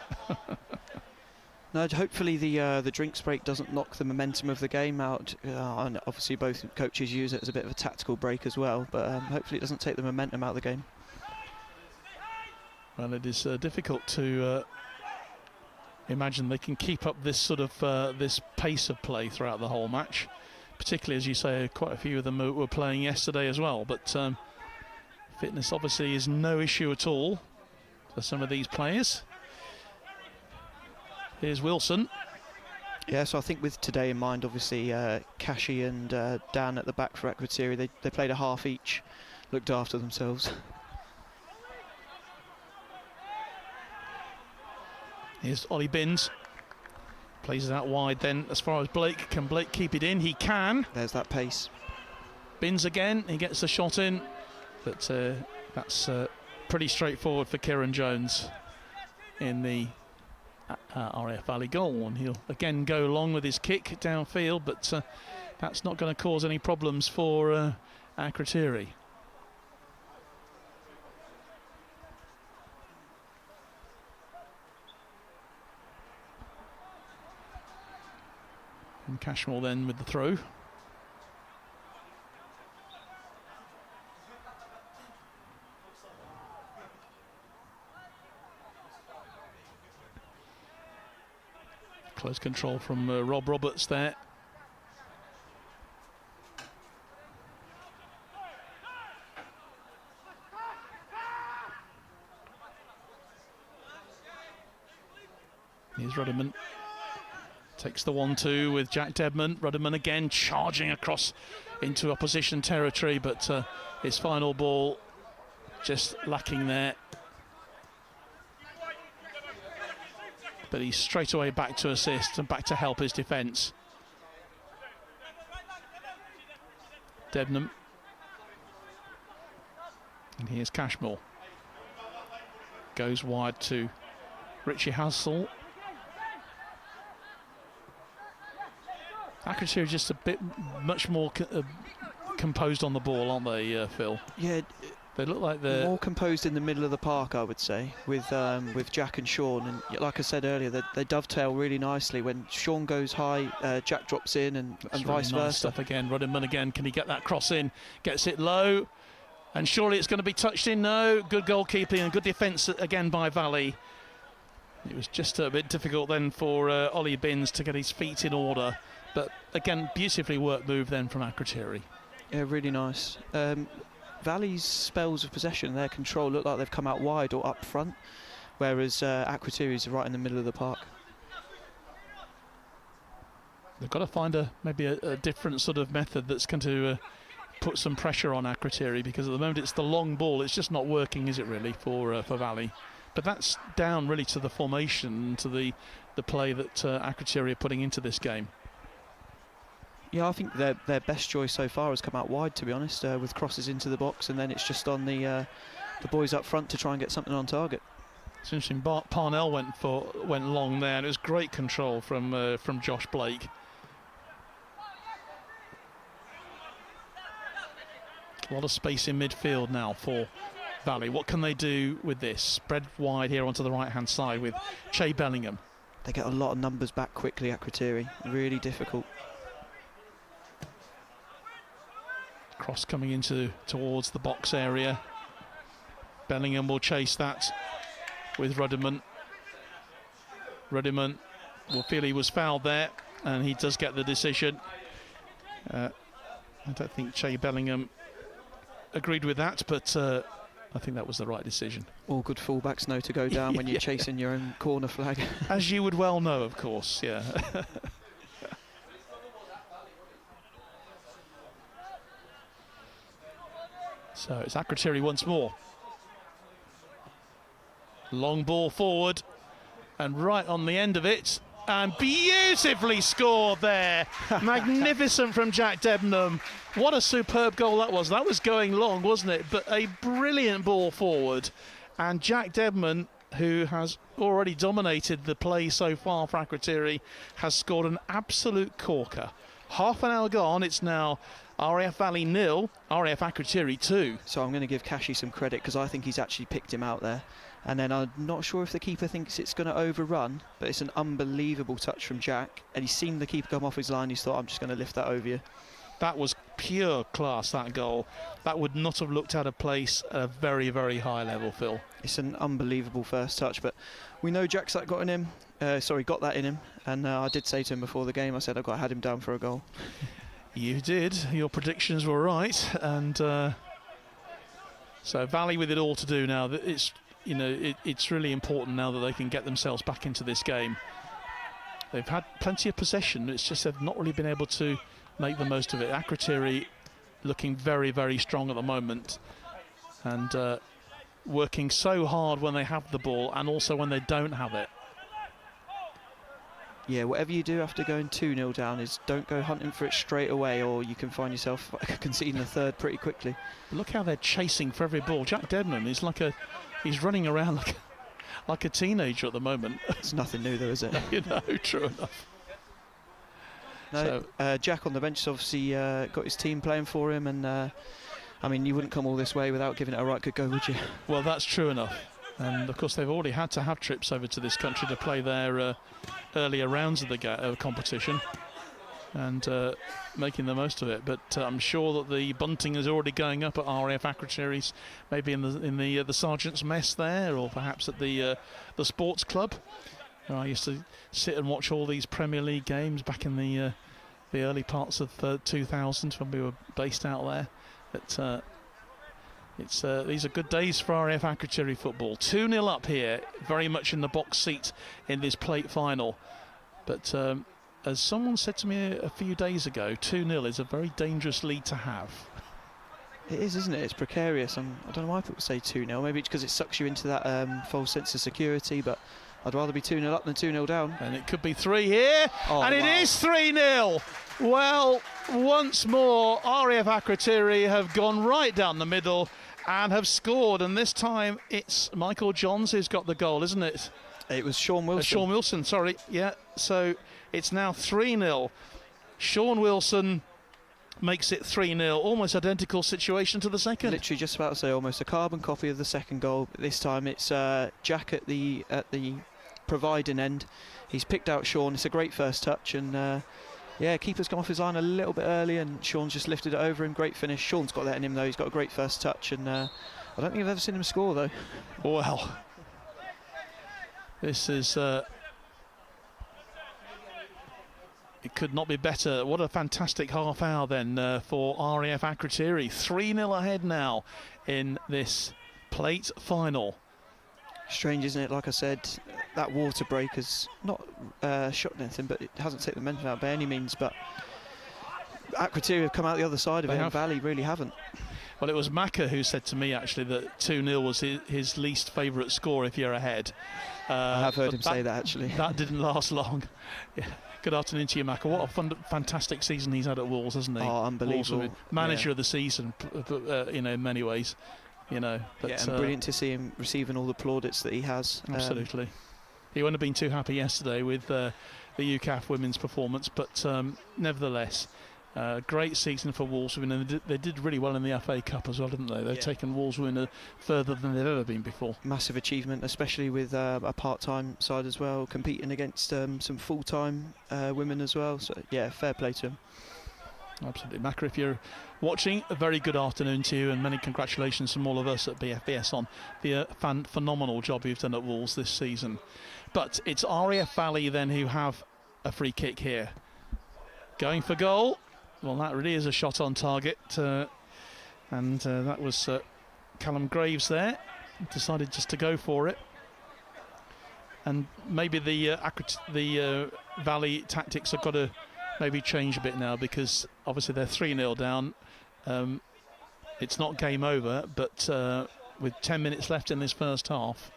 No, hopefully the drinks break doesn't knock the momentum of the game out. And obviously both coaches use it as a bit of a tactical break as well, but hopefully it doesn't take the momentum out of the game. Well, it is difficult to imagine they can keep up this sort of this pace of play throughout the whole match, particularly, as you say, quite a few of them were playing yesterday as well. But fitness obviously is no issue at all for some of these players. Here's Wilson. Yeah, so I think with today in mind, obviously Kashi and Dan at the back for Akrotiri, they played a half each, looked after themselves. Here's Ollie Binns. Plays it out wide then as far as Blake. Can Blake keep it in? He can. There's that pace. Binns again. He gets the shot in. But that's pretty straightforward for Kieran Jones in the RAF Valley goal. And he'll again go long with his kick downfield. But that's not going to cause any problems for Akrotiri. And Cashmore then with the throw. Close control from Rob Roberts there. Here's Rudderman. Takes the 1-2 with Jack Debman. Rudderman again charging across into opposition territory, but his final ball just lacking there. But he's straight away back to assist and back to help his defence. Debnam. And here's Cashmore. Goes wide to Richie Hassel. Akrotiri just a bit much more composed on the ball, aren't they, Phil? Yeah, they look like they're more composed in the middle of the park, I would say, with Jack and Sean. And like I said earlier, they dovetail really nicely. When Sean goes high, Jack drops in, and really vice nice versa. Stuff again. Rudderman again. Can he get that cross in? Gets it low, and surely it's going to be touched in. No, good goalkeeping and good defence again by Valley. It was just a bit difficult then for Ollie Binns to get his feet in order. But again, beautifully worked move then from Akrotiri. Yeah, really nice. Valley's spells of possession, their control look like they've come out wide or up front, whereas Akrotiri's right in the middle of the park. They've got to find maybe a different sort of method that's going to put some pressure on Akrotiri, because at the moment it's the long ball. It's just not working, is it really, for Valley? But that's down really to the formation, to the play that Akrotiri are putting into this game. Yeah, I think their best choice so far has come out wide, to be honest, with crosses into the box, and then it's just on the boys up front to try and get something on target. It's interesting. Parnell went long there, and it was great control from Josh Blake. A lot of space in midfield now for Valley. What can they do with this? Spread wide here onto the right-hand side with Che Bellingham. They get a lot of numbers back quickly, Akrotiri. Really difficult. Cross coming towards the box area. Bellingham will chase that with Rudderman. Rudderman will feel he was fouled there, and he does get the decision. I don't think Che Bellingham agreed with that, but I think that was the right decision. All good fullbacks know to go down when you're chasing your own corner flag. As you would well know, of course, yeah. So it's Akrotiri once more. Long ball forward, and right on the end of it, and beautifully scored there. Magnificent from Jack Debnam. What a superb goal that was. That was going long, wasn't it? But a brilliant ball forward. And Jack Debman, who has already dominated the play so far for Akrotiri, has scored an absolute corker half an hour gone. It's now RAF Valley 0, RAF Akrotiri 2. So I'm going to give Kashi some credit because I think he's actually picked him out there. And then I'm not sure if the keeper thinks it's going to overrun, but it's an unbelievable touch from Jack. And he's seen the keeper come off his line. He's thought, I'm just going to lift that over you. That was pure class, that goal. That would not have looked out of place at a very, very high level, Phil. It's an unbelievable first touch, but we know Jack's got that in him. And I did say to him before the game, I said I had him down for a goal. You did. Your predictions were right. And so Valley with it all to do now. It's, you know, it's really important now that they can get themselves back into this game. They've had plenty of possession. It's just they've not really been able to make the most of it. Akrotiri looking very, very strong at the moment, and working so hard when they have the ball and also when they don't have it. Yeah, whatever you do after going 2-0 down is don't go hunting for it straight away, or you can find yourself conceding a third pretty quickly. Look how they're chasing for every ball. Jack Debnam is he's running around like a teenager at the moment. It's nothing new though, is it? You know, true enough. No, Jack on the bench has obviously got his team playing for him, and I mean, you wouldn't come all this way without giving it a right good go, would you? Well, that's true enough. And of course, they've already had to have trips over to this country to play their earlier rounds of the competition, and making the most of it. But I'm sure that the bunting is already going up at RAF Akrotiri's, maybe in the sergeant's mess there, or perhaps at the sports club. I used to sit and watch all these Premier League games back in the early parts of 2000 when we were based out there. But these are good days for RAF Akrotiri football. 2-0 up here, very much in the box seat in this plate final. But as someone said to me a few days ago, 2-0 is a very dangerous lead to have. It is, isn't it? It's precarious. I don't know why people say 2-0. Maybe it's because it sucks you into that false sense of security, but I'd rather be 2-0 up than 2-0 down. And it could be 3 here, and it wow. is 3-0. Well, once more, RAF Akrotiri have gone right down the middle and have scored, and this time it's Michael Johns who's got the goal, isn't it? It was Sean Wilson. Sean Wilson, sorry. Yeah, so it's now 3-0. Sean Wilson makes it 3-0, almost identical situation to the second. Literally just about to say almost a carbon copy of the second goal. But this time it's Jack at the providing end. He's picked out Sean. It's a great first touch, and yeah, keeper's come off his line a little bit early, and Sean's just lifted it over him. Great finish. Sean's got that in him though. He's got a great first touch, and I don't think I've ever seen him score though. Well, this is it could not be better. What a fantastic half hour then for RAF Akrotiri. 3-0 ahead now in this plate final. Strange, isn't it? Like I said, that water break has not shot anything, but it hasn't taken the momentum out by any means. But Akrotiri have come out the other side of it, and Valley really haven't. Well, it was Macca who said to me actually that 2-0 was his least favourite score if you're ahead. I have heard him say that actually. That didn't last long. Yeah. Good afternoon to you, Macca. What a fantastic season he's had at Wolves, hasn't he? Oh, unbelievable. Manager of the season, you know, in many ways. You know, but, yeah, and brilliant to see him receiving all the plaudits that he has. Absolutely. He wouldn't have been too happy yesterday with the UCAF women's performance, but nevertheless, great season for Wolves women. They did really well in the FA Cup as well, didn't they? They've taken Wolves women further than they've ever been before. Massive achievement, especially with a part-time side as well, competing against some full-time women as well. So yeah, fair play to them. Absolutely. Macca, if you're watching, a very good afternoon to you, and many congratulations from all of us at BFBS on the phenomenal job you've done at Wolves this season. But it's RAF Valley then who have a free kick here. Going for goal. Well, that really is a shot on target, and that was Callum Graves there. Decided just to go for it. And maybe the Valley tactics have got to maybe change a bit now, because obviously they're 3-0 down. It's not game over, but with 10 minutes left in this first half,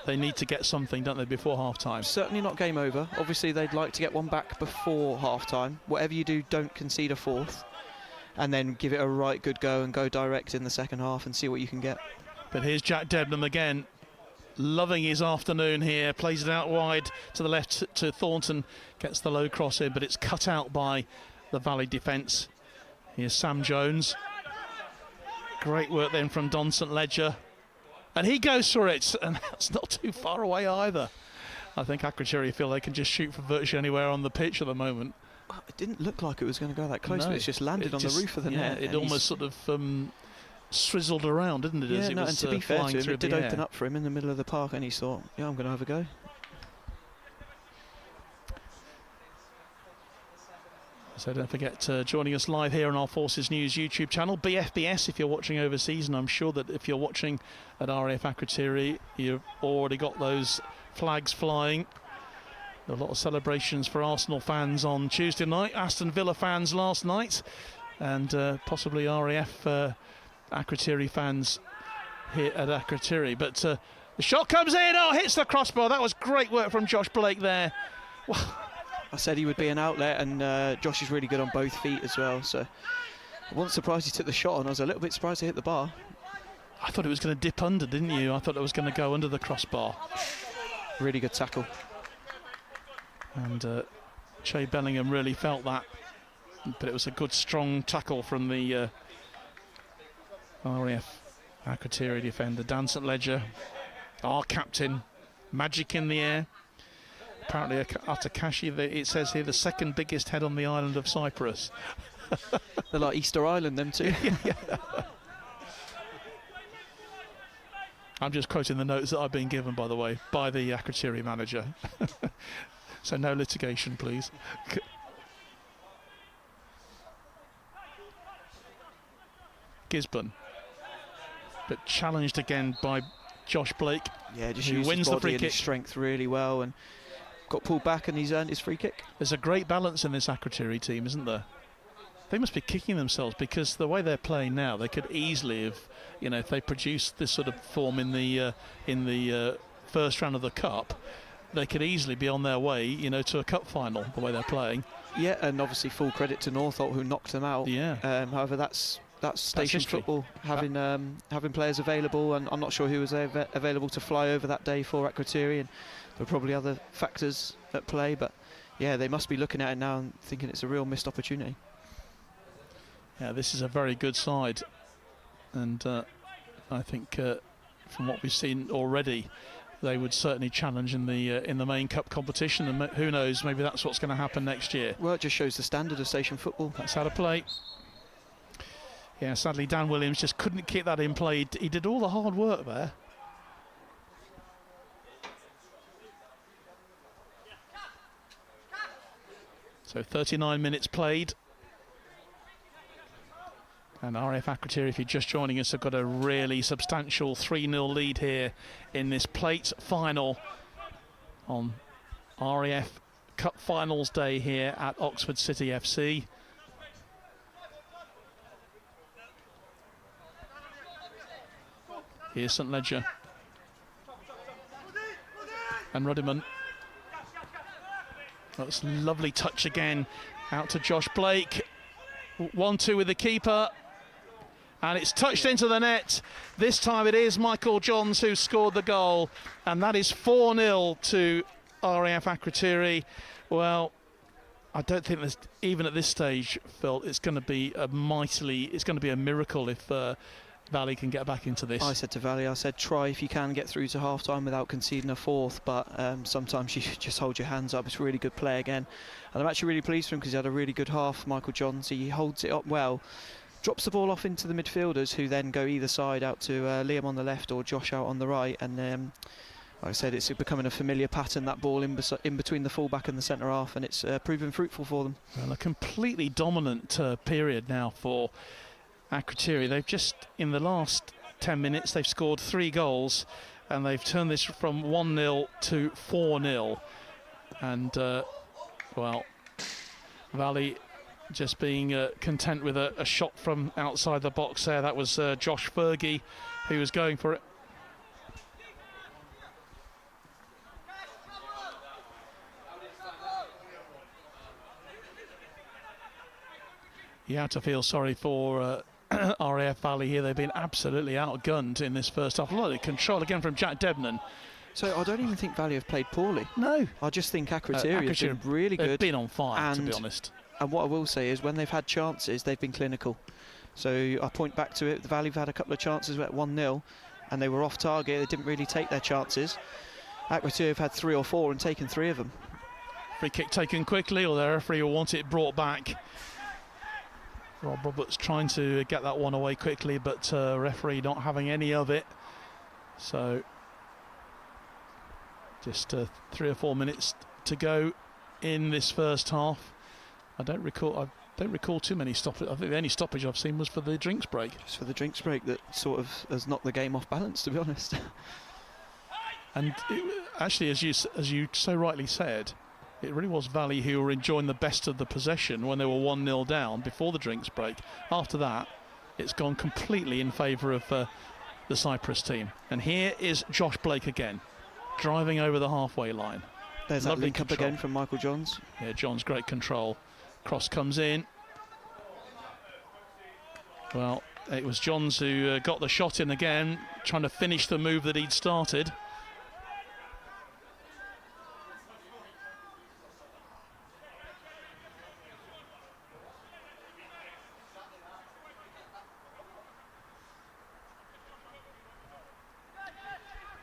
they need to get something, don't they, before half-time? Certainly not game over. Obviously they'd like to get one back before half-time. Whatever you do, don't concede a fourth, and then give it a right good go and go direct in the second half and see what you can get. But here's Jack Debnam again, loving his afternoon here, plays it out wide to the left to Thornton, gets the low cross in, but it's cut out by the Valley defence. Here's Sam Jones. Great work then from Don St Ledger. And he goes for it, and that's not too far away either. I think Akrotiri feel they can just shoot from virtually anywhere on the pitch at the moment. It didn't look like it was going to go that close, No, but it's just landed on the roof of the net. It almost sort of swizzled around, didn't it? Yeah, as it was, and to be fair to him, it did air. open up for him in the middle of the park, and he thought, yeah, I'm going to have a go. So don't forget joining us live here on our Forces News YouTube channel, BFBS if you're watching overseas, and I'm sure that if you're watching at RAF Akrotiri, you've already got those flags flying. A lot of celebrations for Arsenal fans on Tuesday night, Aston Villa fans last night, and possibly RAF Akrotiri fans here at Akrotiri. But the shot comes in, hits the crossbar. That was great work from Josh Blake there. I said he would be an outlet, and Josh is really good on both feet as well. So I wasn't surprised he took the shot on. I was a little bit surprised to hit the bar. I thought it was going to dip under, didn't you? I thought it was going to go under the crossbar. Really good tackle. And Che Bellingham really felt that. But it was a good, strong tackle from the RAF Akrotiri defender. Dan St Ledger, our captain, magic in the air. Apparently, after Kashi, it says here the second biggest head on the island of Cyprus. They're like Easter Island, them two. I'm just quoting the notes that I've been given, by the way, by the Akrotiri manager. So no litigation, please. Gisborne, but challenged again by Josh Blake. Yeah, just who wins the free and kick. His strength really well, and got pulled back, and he's earned his free kick. There's a great balance in this Akrotiri team, isn't there? They must be kicking themselves because the way they're playing now, they could easily have, if they produced this sort of form in the first round of the Cup, they could easily be on their way, to a Cup final. The way they're playing. Yeah, and obviously full credit to Northolt who knocked them out. Yeah. However, that's station history. football, having players available, and I'm not sure who was available to fly over that day for Akrotiri, and there were probably other factors at play, but yeah, they must be looking at it now and thinking it's a real missed opportunity. Yeah, this is a very good side, and I think from what we've seen already, they would certainly challenge in the main cup competition, and who knows, maybe that's what's going to happen next year. Well, it just shows the standard of station football. That's how to play. Yeah, sadly Dan Williams just couldn't keep that in play. He did all the hard work there. So 39 minutes played. And RAF Akrotiri, if you're just joining us, have got a really substantial 3-0 lead here in this Plate Final on RAF Cup Finals Day here at Oxford City FC. Here's St Ledger. And Ruddiman. That's a lovely touch again. Out to Josh Blake. 1-2 with the keeper. And it's touched into the net. This time it is Michael Johns who scored the goal. And that is 4-0 to RAF Akrotiri. Well, I don't think there's, even at this stage, Phil, it's going to be a miracle if Valley can get back into this. I said to Valley, try if you can get through to half-time without conceding a fourth, but sometimes you just hold your hands up. It's a really good play again. And I'm actually really pleased for him because he had a really good half, Michael Johns. He holds it up well, drops the ball off into the midfielders who then go either side out to Liam on the left or Josh out on the right. And like I said, it's becoming a familiar pattern, that ball in between the fullback and the centre half, and it's proven fruitful for them. Well, a completely dominant period now for Akrotiri. They've just, in the last 10 minutes, they've scored 3 goals, and they've turned this from 1-0 to 4-0. And, well, Valley just being content with a shot from outside the box there. That was Josh Fergie who was going for it. You have to feel sorry for RAF Valley here. They've been absolutely outgunned in this first half. A lot of control again from Jack Debnan. So I don't even think Valley have played poorly. No. I just think Akrotiri has been really good. They've been on fire, to be honest. And what I will say is when they've had chances, they've been clinical. So I point back to it, the Valley have had a couple of chances at 1-0 and they were off target, they didn't really take their chances. Akrotiri have had 3 or 4 and taken 3 of them. Free kick taken quickly, or the referee will want it brought back. Rob Roberts trying to get that one away quickly, but referee not having any of it. So just 3 or 4 minutes to go in this first half. I don't recall too many stoppages. I think the only stoppage I've seen was for the drinks break. Just for the drinks break that sort of has knocked the game off balance, to be honest. And actually, as you so rightly said, it really was Valley who were enjoying the best of the possession when they were 1-0 down before the drinks break. After that, it's gone completely in favour of the Cyprus team. And here is Josh Blake again, driving over the halfway line. There's Lovely that link control. up again from Michael Johns. Yeah, John's great control. Cross comes in. Well, it was Johns who got the shot in again, trying to finish the move that he'd started.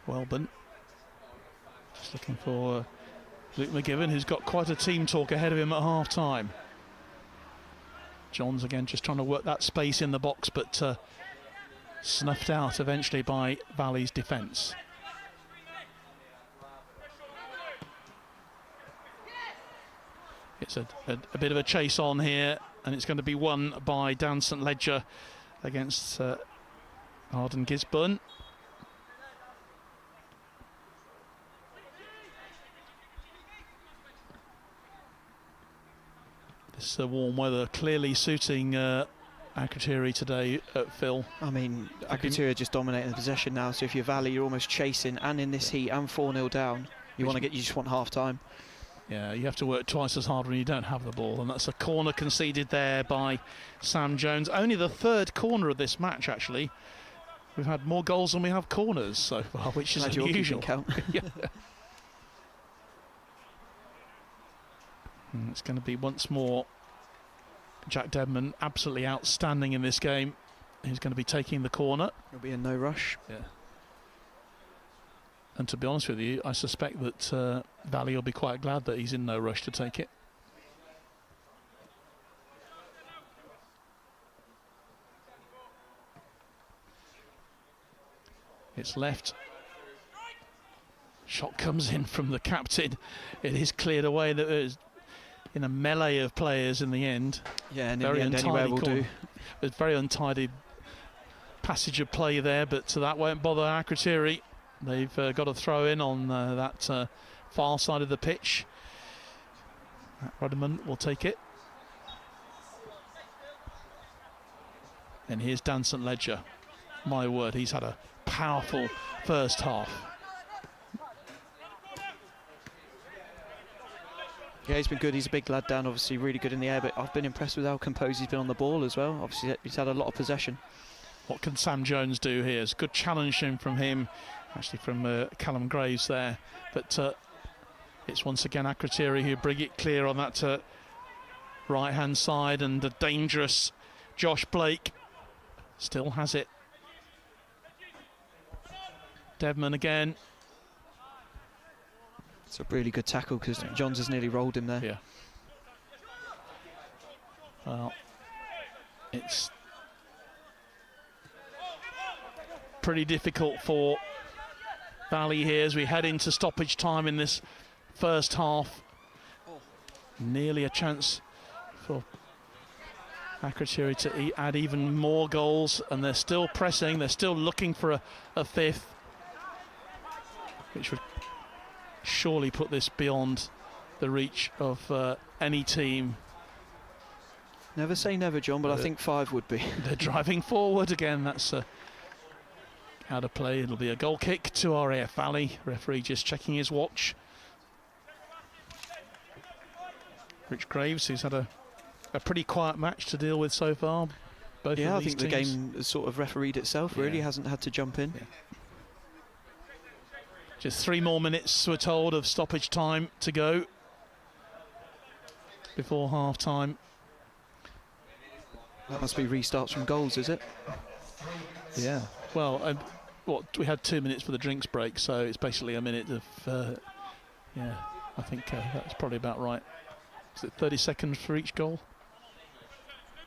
Welburn just looking for Luke McGivern, who's got quite a team talk ahead of him at half time. Johns again just trying to work that space in the box, but snuffed out eventually by Valley's defence. It's a bit of a chase on here, and it's going to be won by Dan St Ledger against Arden Gisburn. This warm weather clearly suiting Akrotiri today, Phil. I mean, Akrotiri are just dominating the possession now, so if you're Valley, you're almost chasing, and in this heat, and 4-0 down, you just want half time. Yeah, you have to work twice as hard when you don't have the ball, and that's a corner conceded there by Sam Jones. Only the 3rd corner of this match, actually. We've had more goals than we have corners so far, which is unusual. Yeah. It's going to be once more Jack Dedman, absolutely outstanding in this game. He's going to be taking the corner. He'll be in no rush. Yeah. And to be honest with you, I suspect that Valley will be quite glad that he's in no rush to take it. It's left. Shot comes in from the captain. It is cleared away. That is in a melee of players in the end. Yeah, and very in the end anywhere will do. It's very untidy passage of play there, but that won't bother Akrotiri. They've got a throw in on that far side of the pitch. Rudderman will take it. And here's Dan St Ledger. My word, he's had a powerful first half. Yeah, he's been good. He's a big lad, Dan, obviously really good in the air, but I've been impressed with how composed he's been on the ball as well. Obviously, he's had a lot of possession. What can Sam Jones do here? It's a good challenge from him, actually from Callum Graves there. But it's once again Akrotiri who bring it clear on that right-hand side, and a dangerous Josh Blake still has it. Dedman again. It's a really good tackle because Johns has nearly rolled him there. Yeah. Well, it's pretty difficult for Valley here as we head into stoppage time in this first half. Nearly a chance for Akrotiri to add even more goals, and they're still pressing. They're still looking for a 5th, which would surely put this beyond the reach of any team. Never say never, John, but I think 5 would be. They're driving forward again. That's out of play. It'll be a goal kick to RAF Valley. Referee just checking his watch. Rich Graves, who's had a pretty quiet match to deal with so far. Both yeah, of I these think teams. the game has sort of refereed itself, really, hasn't had to jump in. Yeah. Just 3 more minutes, we're told, of stoppage time to go before half time. That must be restarts from goals, is it? Yeah. Well, we had 2 minutes for the drinks break, so it's basically a minute of. Yeah, I think that's probably about right. Is it 30 seconds for each goal?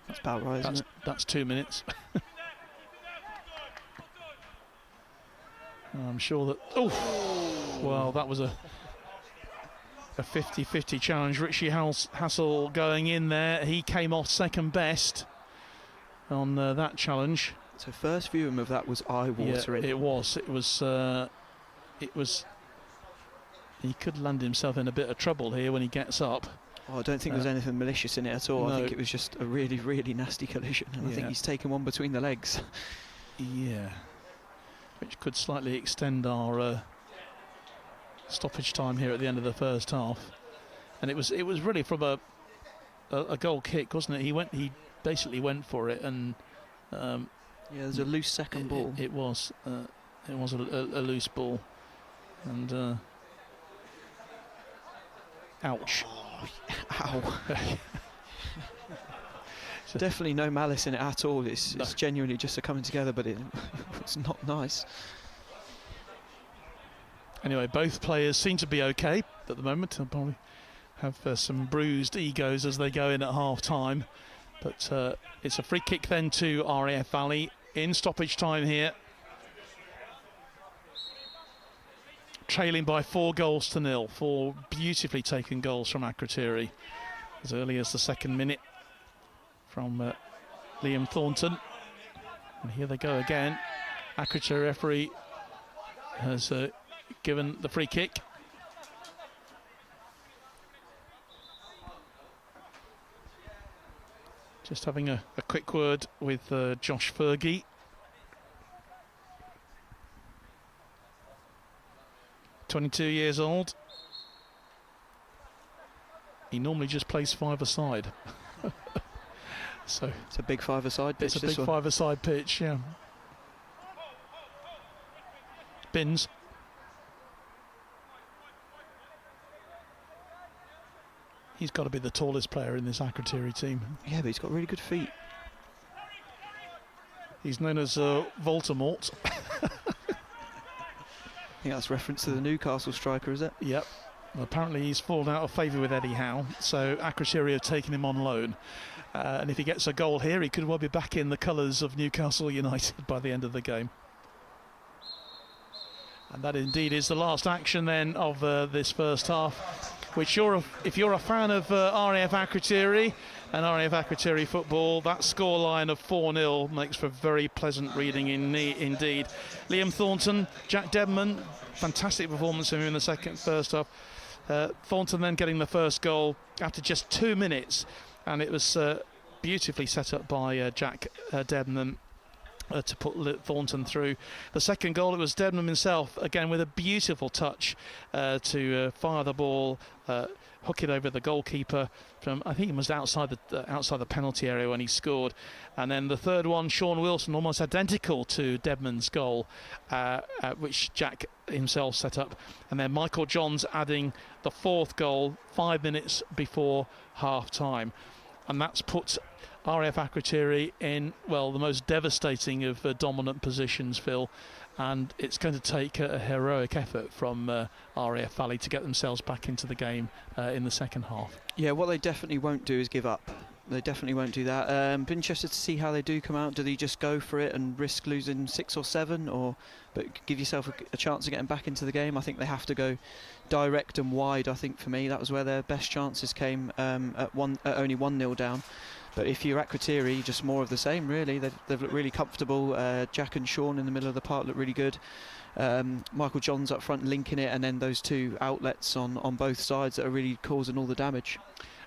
That's about right, isn't it? That's 2 minutes. I'm sure that. Oh, well, that was a 50-50 challenge. Richie Hassel going in there. He came off second best on that challenge. So first viewing of that was eye-watering. Yeah, it was. He could land himself in a bit of trouble here when he gets up. Oh, I don't think there's anything malicious in it at all. No. I think it was just a really, really nasty collision, and I think he's taken one between the legs. Yeah, which could slightly extend our stoppage time here at the end of the first half. And it was really from a goal kick, wasn't it? He basically went for it, and yeah, there's a loose second ball. It was a loose ball, and ouch. Ow. Definitely no malice in it at all. It's genuinely just a coming together, but it's not nice. Anyway, both players seem to be okay at the moment. They'll probably have some bruised egos as they go in at half time. But it's a free kick then to RAF Valley in stoppage time here. Trailing by 4-0. 4 beautifully taken goals from Akrotiri as early as the second minute from Liam Thornton. And here they go again. Akrotiri referee has given the free kick. Just having a quick word with Josh Fergie. ...22 years old. He normally just plays 5-a-side. So it's a big 5-a-side pitch. It's a big 5-a-side pitch, yeah. Bins. He's got to be the tallest player in this Akrotiri team. Yeah, but he's got really good feet. He's known as Voldemort. I think that's reference to the Newcastle striker, is it? Yep. Well, apparently he's fallen out of favour with Eddie Howe, so Akrotiri have taken him on loan. And if he gets a goal here, he could well be back in the colours of Newcastle United by the end of the game. And that indeed is the last action then of this first half, which if you're a fan of RAF Akrotiri and RAF Akrotiri football, that scoreline of 4-0 makes for very pleasant reading indeed. Liam Thornton, Jack Debman, fantastic performance from him in the first half. Thornton then getting the first goal after just 2 minutes, and it was beautifully set up by Jack Debman to put Thornton through. The second goal, it was Debnam himself, again with a beautiful touch to fire the ball, hook it over the goalkeeper from, I think it was outside the penalty area when he scored. And then the third one, Sean Wilson, almost identical to Debman's goal, which Jack himself set up. And then Michael Johns adding the fourth goal 5 minutes before half time. And that's put RAF Akrotiri in, well, the most devastating of dominant positions, Phil, and it's going to take a heroic effort from RAF Valley to get themselves back into the game in the second half. Yeah, what they definitely won't do is give up. They definitely won't do that. Be interested to see how they do come out. Do they just go for it and risk losing 6 or 7, but give yourself a chance of getting back into the game? I think they have to go direct and wide. I think for me that was where their best chances came at only 1-0 down. But if you're Akrotiri, just more of the same, really. They've looked really comfortable. Jack and Sean in the middle of the park look really good. Michael Johns up front linking it, and then those two outlets on both sides that are really causing all the damage.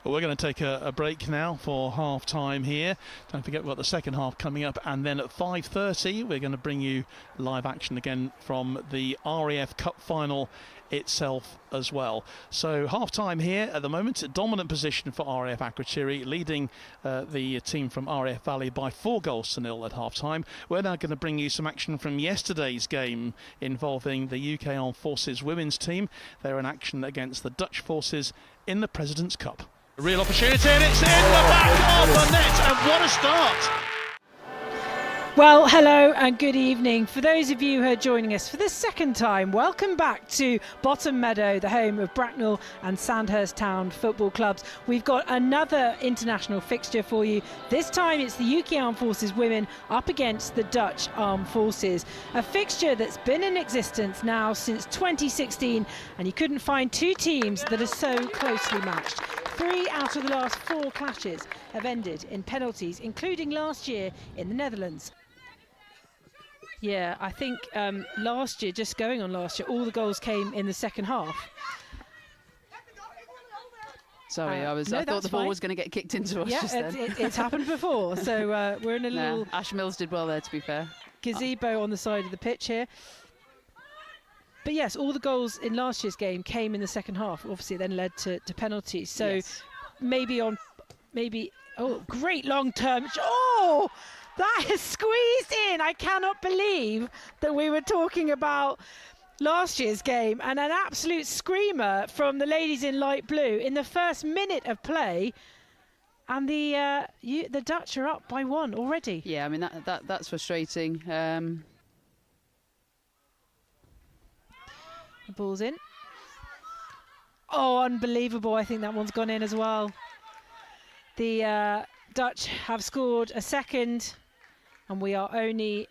Well, we're going to take a break now for half time here. Don't forget we've got the second half coming up, and then at 5:30 we're going to bring you live action again from the RAF Cup Final itself as well. So half time here at the moment, a dominant position for RAF Akrotiri, leading the team from RAF Valley by 4-0 at half time. We're now going to bring you some action from yesterday's game involving the UK Armed Forces women's team. They're in action against the Dutch forces in the President's Cup. A real opportunity, and it's in the back of the net, and what a start! Well, hello and good evening. For those of you who are joining us for the second time, welcome back to Bottom Meadow, the home of Bracknell and Sandhurst Town football clubs. We've got another international fixture for you. This time it's the UK Armed Forces women up against the Dutch Armed Forces. A fixture that's been in existence now since 2016, and you couldn't find two teams that are so closely matched. 3 out of the last 4 clashes have ended in penalties, including last year in the Netherlands. Yeah, I think last year, just going on last year, all the goals came in the second half. Sorry, I thought the ball was going to get kicked into us. Yeah, just then. It's happened before, so we're in a little Ash Mills did well there, to be fair. Gazebo on the side of the pitch here. But yes, all the goals in last year's game came in the second half. Obviously, it then led to penalties. So yes. maybe great long term. Oh, that is squeezed in. I cannot believe that we were talking about last year's game, and an absolute screamer from the ladies in light blue in the first minute of play, and the Dutch are up by 1 already. Yeah, I mean that's frustrating. The ball's in. Oh, unbelievable. I think that one's gone in as well. The Dutch have scored a second, and we are only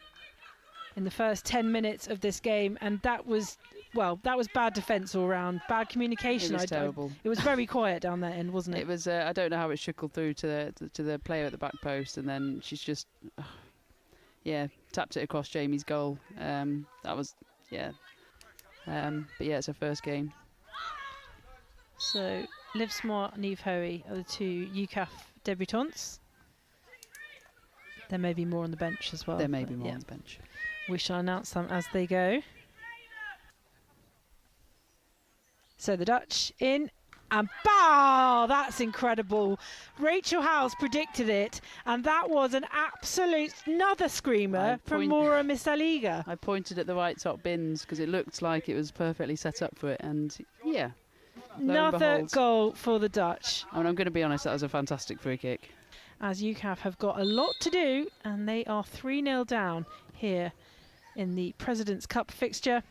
in the first 10 minutes of this game, and that was bad defence all round, bad communication. It was terrible. It was very quiet down that end, wasn't it? It was. I don't know how it trickled through to the player at the back post, and then she's just, tapped it across Jamie's goal. That was, yeah. But yeah, it's her first game. So Liv Smart and Eve Hoey are the 2 UCAF debutantes. There may be more on the bench as well. There may be more on the bench. We shall announce them as they go. So the Dutch in, and bow! That's incredible. Rachel Howes predicted it, and that was an absolute another screamer from Maura Misaliga. I pointed at the right top bins because it looked like it was perfectly set up for it, and yeah. Another goal for the Dutch. I mean, I'm going to be honest, that was a fantastic free kick. As UCAF have got a lot to do, and they are 3-0 down here in the President's Cup fixture.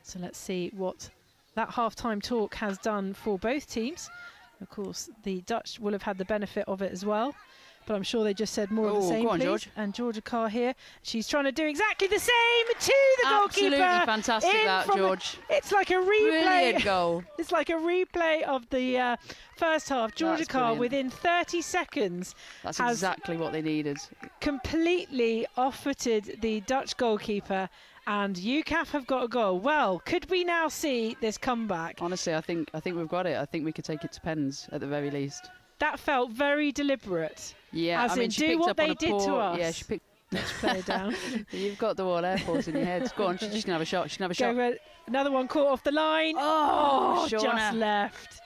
So let's see what that half-time talk has done for both teams. Of course, the Dutch will have had the benefit of it as well, but I'm sure they just said more of the same, go on, please. George. And Georgia Carr here, she's trying to do exactly the same to the goalkeeper. Absolutely fantastic, that, George. It's like a replay. Brilliant goal. It's like a replay of the first half. Georgia Carr, within 30 seconds, that's exactly what they needed. Completely off-footed the Dutch goalkeeper, and UCAF have got a goal. Well, could we now see this comeback? Honestly, I think we've got it. I think we could take it to pens at the very least. That felt very deliberate. Yeah, as I mean, in she do picked what up they on a did poor, to us. Yeah, she picked. Let's play it down. You've got the Royal Air Force in your head. Go on, she's gonna have a shot. She's gonna have a shot. Another one caught off the line. Oh, just left.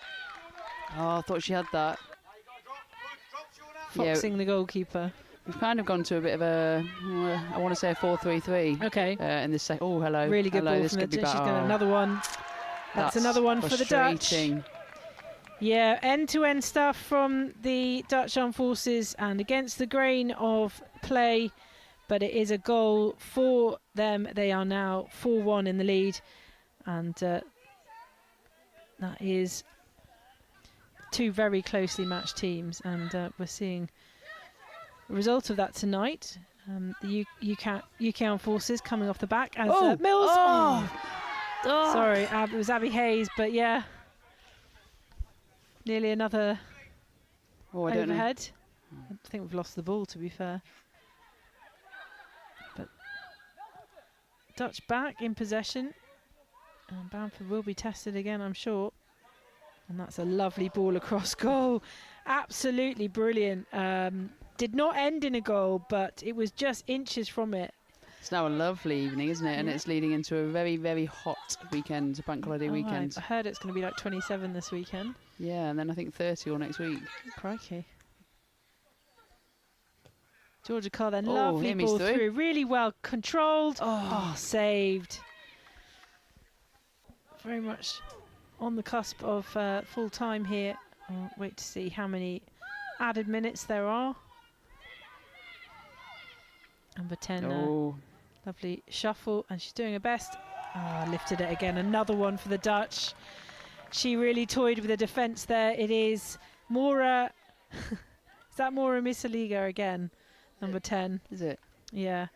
Oh, I thought she had that. Foxing the goalkeeper. We've kind of gone to a bit of a, I want to say a 4-3-3. Okay. In this second. Oh, hello. Really good hello, ball from the Dutch. She's got another one. That's another one for the Dutch. Yeah, end-to-end stuff from the Dutch Armed Forces, and against the grain of play, but it is a goal for them. They are now 4-1 in the lead, and that is 2 very closely matched teams, and we're seeing a result of that tonight. The UK Armed Forces coming off the back as Mills. Sorry, it was Abby Hayes, but yeah. Nearly another overhead. I think we've lost the ball, to be fair. But Dutch back in possession. And Bamford will be tested again, I'm sure. And that's a lovely ball across goal. Absolutely brilliant. Did not end in a goal, but it was just inches from it. It's now a lovely evening, isn't it? Yeah. And it's leading into a very, very hot weekend, bank holiday weekend. I heard it's going to be like 27 this weekend. Yeah, and then I think 30 all next week. Crikey. Georgia Carr then, lovely ball through. Really well controlled. Saved. Very much on the cusp of full time here I'll wait to see how many added minutes there are. Number 10, lovely shuffle, and she's doing her best. Lifted it again, another one for the Dutch. She really toyed with the defence there. It is Maura, is that Maura Misaliga again? Number 10. Is it? Yeah.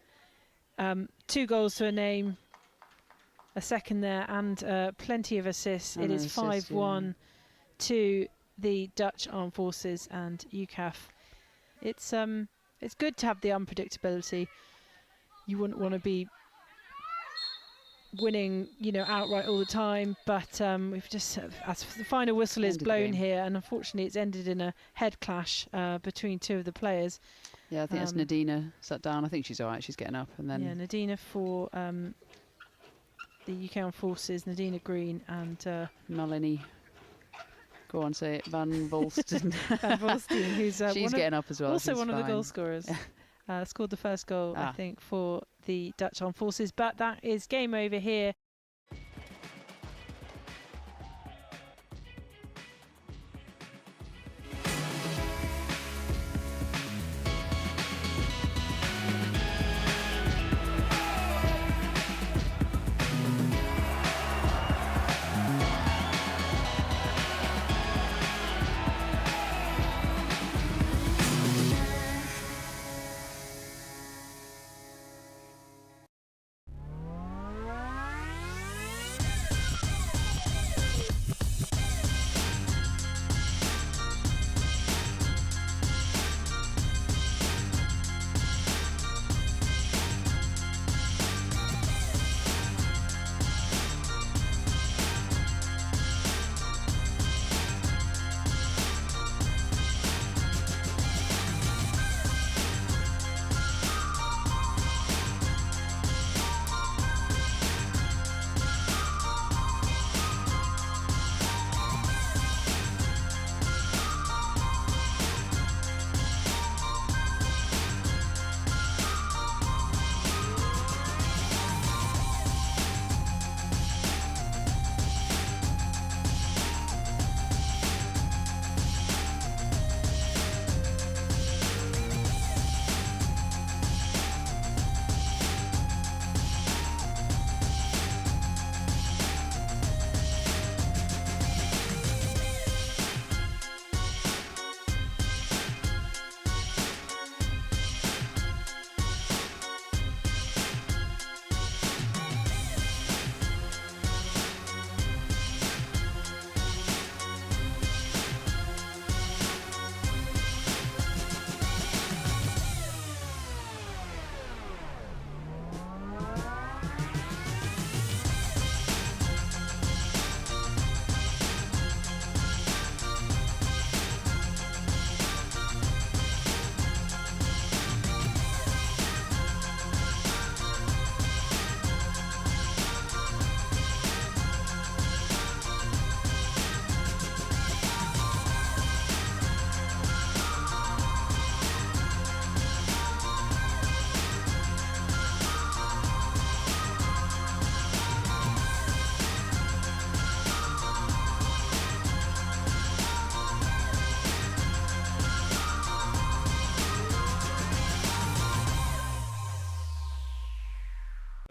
2 goals to her name, a second there, and plenty of assists. And it is 5-1 to the Dutch Armed Forces and UCAF. It's good to have the unpredictability. You wouldn't want to be winning, you know, outright all the time, but we've just, as the final whistle is blown here, and unfortunately it's ended in a head clash between 2 of the players. Yeah, I think that's Nadina sat down. I think she's all right. She's getting up, and then Nadina for the UK Armed Forces, Nadina Green and Melanie. Go on, say it. Van Volsten. Van Volsten, who's she's getting up as well. Also one of the goal scorers. Scored the first goal, I think, for the Dutch Armed Forces. But that is game over here.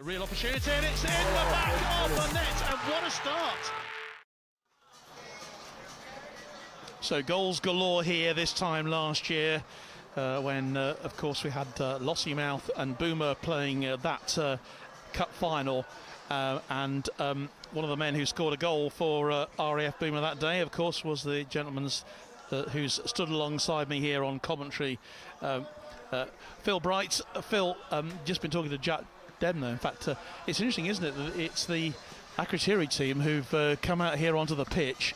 Real opportunity, and it's in the back of the net, and what a start! So goals galore here this time last year, when of course we had Lossiemouth and Boomer playing that cup final, and one of the men who scored a goal for RAF Boomer that day, of course, was the gentleman who's stood alongside me here on commentary, Phil Bright. Phil, just been talking to Jack Demner. In fact, it's interesting, isn't it, that it's the Akrotiri team who've come out here onto the pitch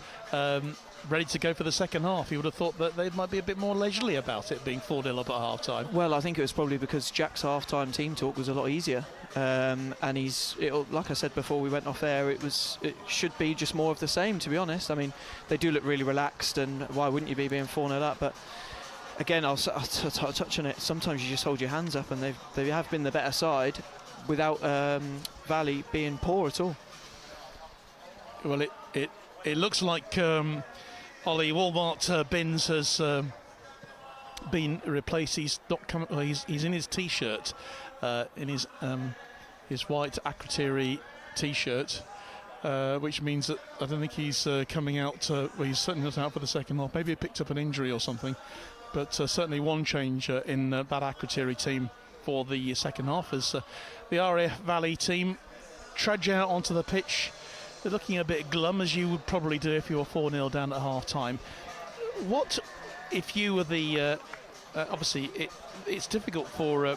ready to go for the second half. You would have thought that they might be a bit more leisurely about it, being 4-0 up at half-time. Well, I think it was probably because Jack's half-time team talk was a lot easier. And like I said before we went off air, it should be just more of the same, to be honest. I mean, they do look really relaxed, and why wouldn't you be being 4-0 up? But again, I'll touch on it. Sometimes you just hold your hands up, and they have been the better side without Valley being poor at all. Well, it looks like Ollie, Walmart Binns has been replaced. He's not come. He's in his T-shirt, in his white Akrotiri T-shirt, which means that I don't think he's coming out. Well, he's certainly not out for the second half. Maybe he picked up an injury or something. But certainly one change in that Akrotiri team for the second half as the RAF Valley team trudge out onto the pitch. They're looking a bit glum, as you would probably do if you were 4-0 down at half-time. What if you were the... obviously, it's difficult for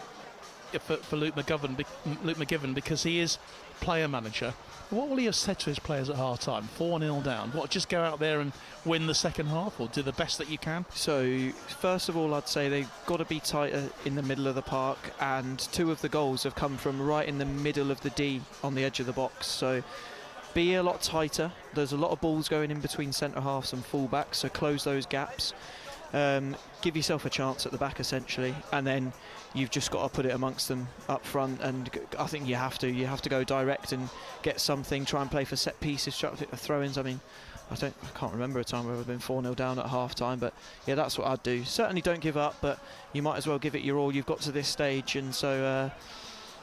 Luke McGivern because he is player manager. What will he have said to his players at half-time? 4-0 down. What, just go out there and win the second half, or do the best that you can? So, first of all, I'd say they've got to be tighter in the middle of the park, and 2 of the goals have come from right in the middle of the D on the edge of the box. So, be a lot tighter. There's a lot of balls going in between centre-halves and full-backs, so close those gaps. Give yourself a chance at the back, essentially, and then you've just got to put it amongst them up front. And I think you have to go direct and get something. Try and play for set pieces, try to hit the throw-ins. I mean, I can't remember a time where we've been 4-0 down at half-time, but yeah, that's what I'd do. Certainly don't give up, but you might as well give it your all. You've got to this stage, and so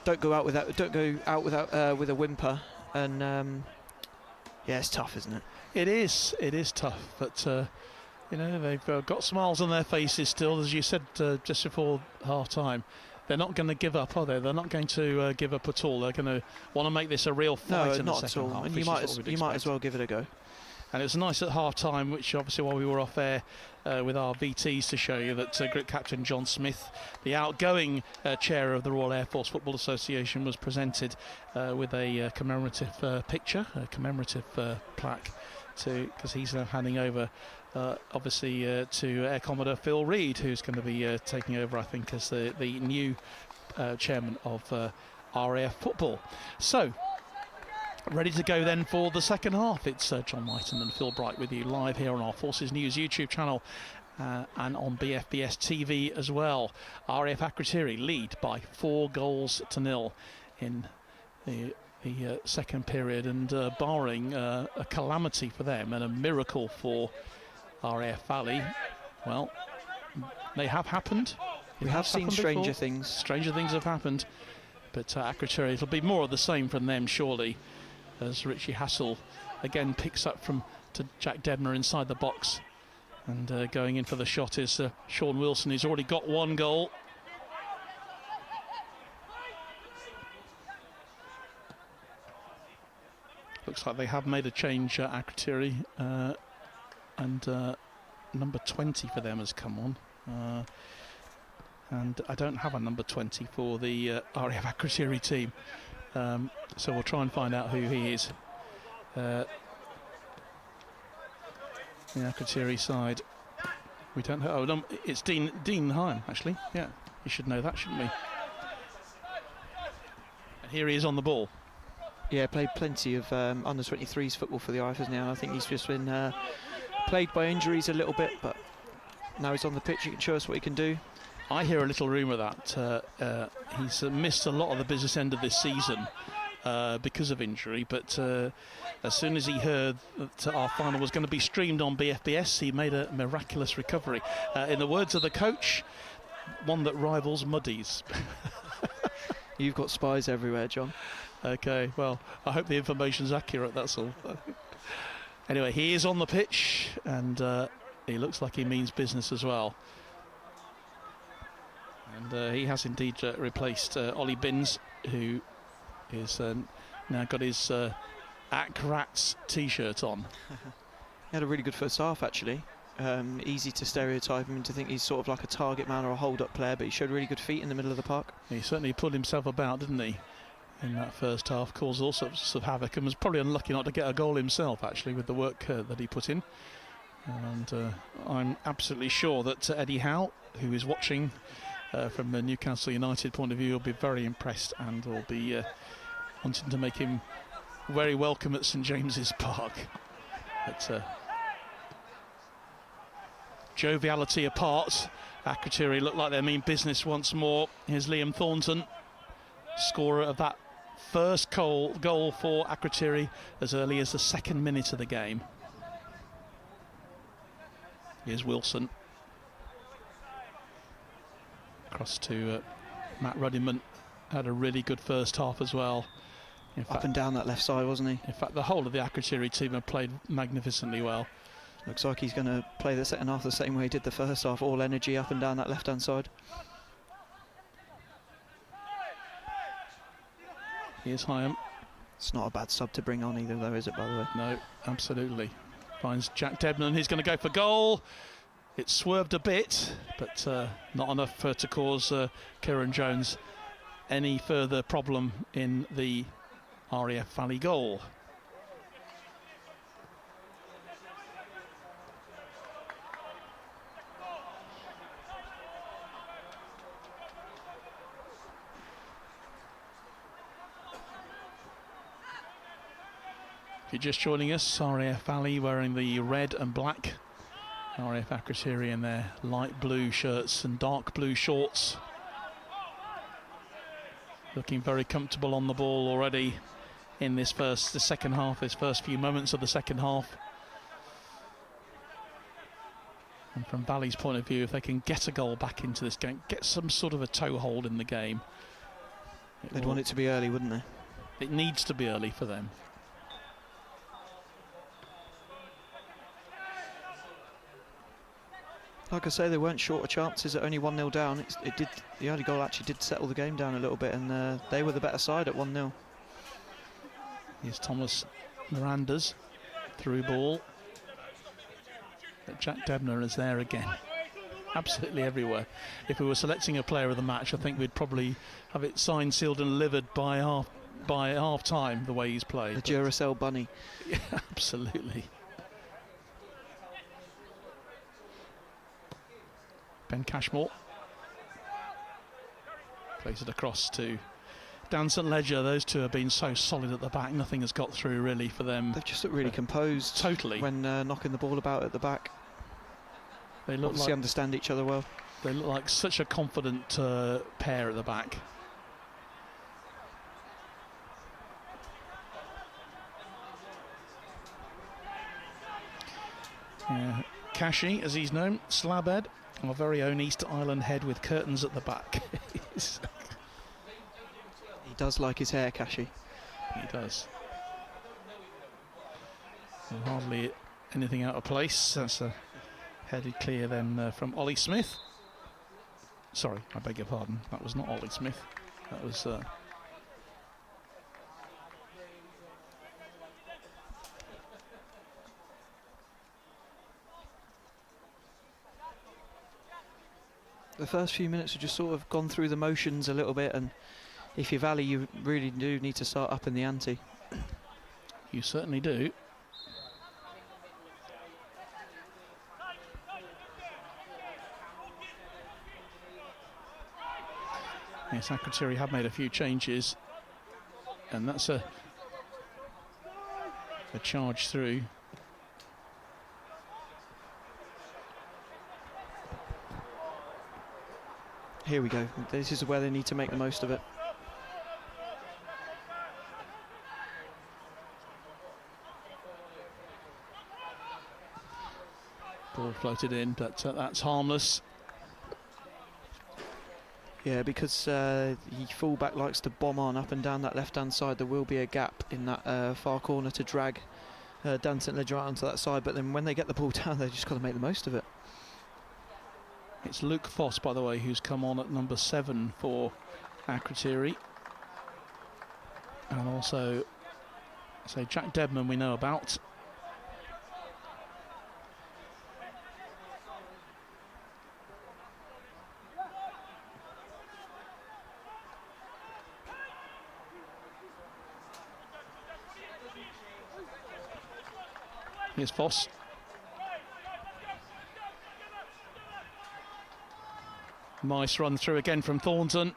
don't go out with a whimper. And yeah, it's tough, isn't it? It is tough, but. You know, they've got smiles on their faces still, as you said just before half-time. They're not going to give up, are they? They're not going to give up at all. They're going to want to make this a real fight in the second half. And you might as well give it a go. And it was nice at half-time, which obviously while we were off air with our VTs to show you that Group Captain John Smith, the outgoing chair of the Royal Air Force Football Association, was presented with a commemorative picture, a commemorative plaque, because he's now handing over obviously to Air Commodore Phil Reid, who's going to be taking over, I think, as the new chairman of RAF Football. So, ready to go then for the second half. It's John Whiten and Phil Bright with you live here on our Forces News YouTube channel and on BFBS TV as well. RAF Akrotiri lead by 4-0 in the second period, and barring a calamity for them and a miracle for RAF Valley, well, they have happened. We have seen stranger things. Stranger things have happened, but Akrotiri, it'll be more of the same from them, surely, as Richie Hassel again picks up to Jack Debner inside the box, and going in for the shot is Sean Wilson, who's already got 1 goal. Looks like they have made a change, Akrotiri, and number 20 for them has come on. And I don't have a number 20 for the RAF Akrotiri team, so we'll try and find out who he is. The Akrotiri side, we don't know. Oh, it's Dean Hine, actually. Yeah, you should know that, shouldn't we? And here he is on the ball. Yeah, played plenty of under-23s football for the RAF now. I think he's just been plagued by injuries a little bit, but now he's on the pitch. He can show us what he can do. I hear a little rumour that he's missed a lot of the business end of this season because of injury, but as soon as he heard that our final was going to be streamed on BFBS, he made a miraculous recovery. In the words of the coach, one that rivals Muddy's. You've got spies everywhere, John. Okay, well, I hope the information's accurate, that's all. Anyway, he is on the pitch, and he looks like he means business as well. And he has indeed replaced Ollie Binns, who is now got his Akrats T-shirt on. He had a really good first half, actually. Easy to stereotype him to think he's sort of like a target man or a hold-up player, but he showed really good feet in the middle of the park. He certainly pulled himself about, didn't he, in that first half, caused all sorts of havoc, and was probably unlucky not to get a goal himself, actually, with the work that he put in. And I'm absolutely sure that Eddie Howe, who is watching from the Newcastle United point of view, will be very impressed and will be wanting to make him very welcome at St James's Park. But joviality apart, Akrotiri look like they mean business once more. Here's Liam Thornton, scorer of that first goal for Akrotiri as early as the 2nd minute of the game. Here's Wilson. Across to Matt Ruddiman. Had a really good first half as well. In fact, Up and down that left side, wasn't he? in fact, the whole of the Akrotiri team have played magnificently well. Looks like he's going to play the second half the same way he did the first half, all energy up and down that left-hand side. Here's Hyam. It's not a bad sub to bring on either, though, is it, by the way? No, absolutely. Finds Jack Debnan. He's going to go for goal. It swerved a bit, but not enough to cause Kieran Jones any further problem in the RAF Valley goal. If you're just joining us, RAF Valley wearing the red and black, RAF Akrotiri in their light blue shirts and dark blue shorts. Looking very comfortable on the ball already in the second half, this first few moments of the second half. And from Valley's point of view, if they can get a goal back into this game, get some sort of a toehold in the game. They'd want it to be early, wouldn't they? It needs to be early for them. Like I say, they weren't short of chances at only 1-0 down. The early goal actually did settle the game down a little bit, and they were the better side at 1-0. Here's Thomas Miranda's through ball. But Jack Debner is there again. Absolutely everywhere. If we were selecting a player of the match, I think we'd probably have it signed, sealed and delivered by half time, the way he's played. The Duracell bunny. Yeah, absolutely. Ben Cashmore plays it across to Dan St Ledger. Those two have been so solid at the back. Nothing has got through really for them. They've just looked really composed. Totally. When knocking the ball about at the back. They look Obviously like understand each other well. They look like such a confident pair at the back. Kashi, as he's known, Slabhead, our very own Easter Island head with curtains at the back. He does like his hair, Kashi. He does. And hardly anything out of place. That's headed clear then from Ollie Smith. Sorry, I beg your pardon. That was not Ollie Smith. That was... The first few minutes have just sort of gone through the motions a little bit, and if you're Valley, you really do need to start upping the ante. You certainly do. Yes, Akrotiri have made a few changes, and that's a charge through. Here we go. This is where they need to make the most of it. Ball floated in, but that's harmless. Yeah, because the fullback likes to bomb on up and down that left-hand side. There will be a gap in that far corner to drag Dan St Ledger out onto that side. But then when they get the ball down, they've just got to make the most of it. It's Luke Foss, by the way, who's come on at number 7 for Akrotiri. And also, say, Jack Debman we know about. Here's Foss. Nice run through again from Thornton.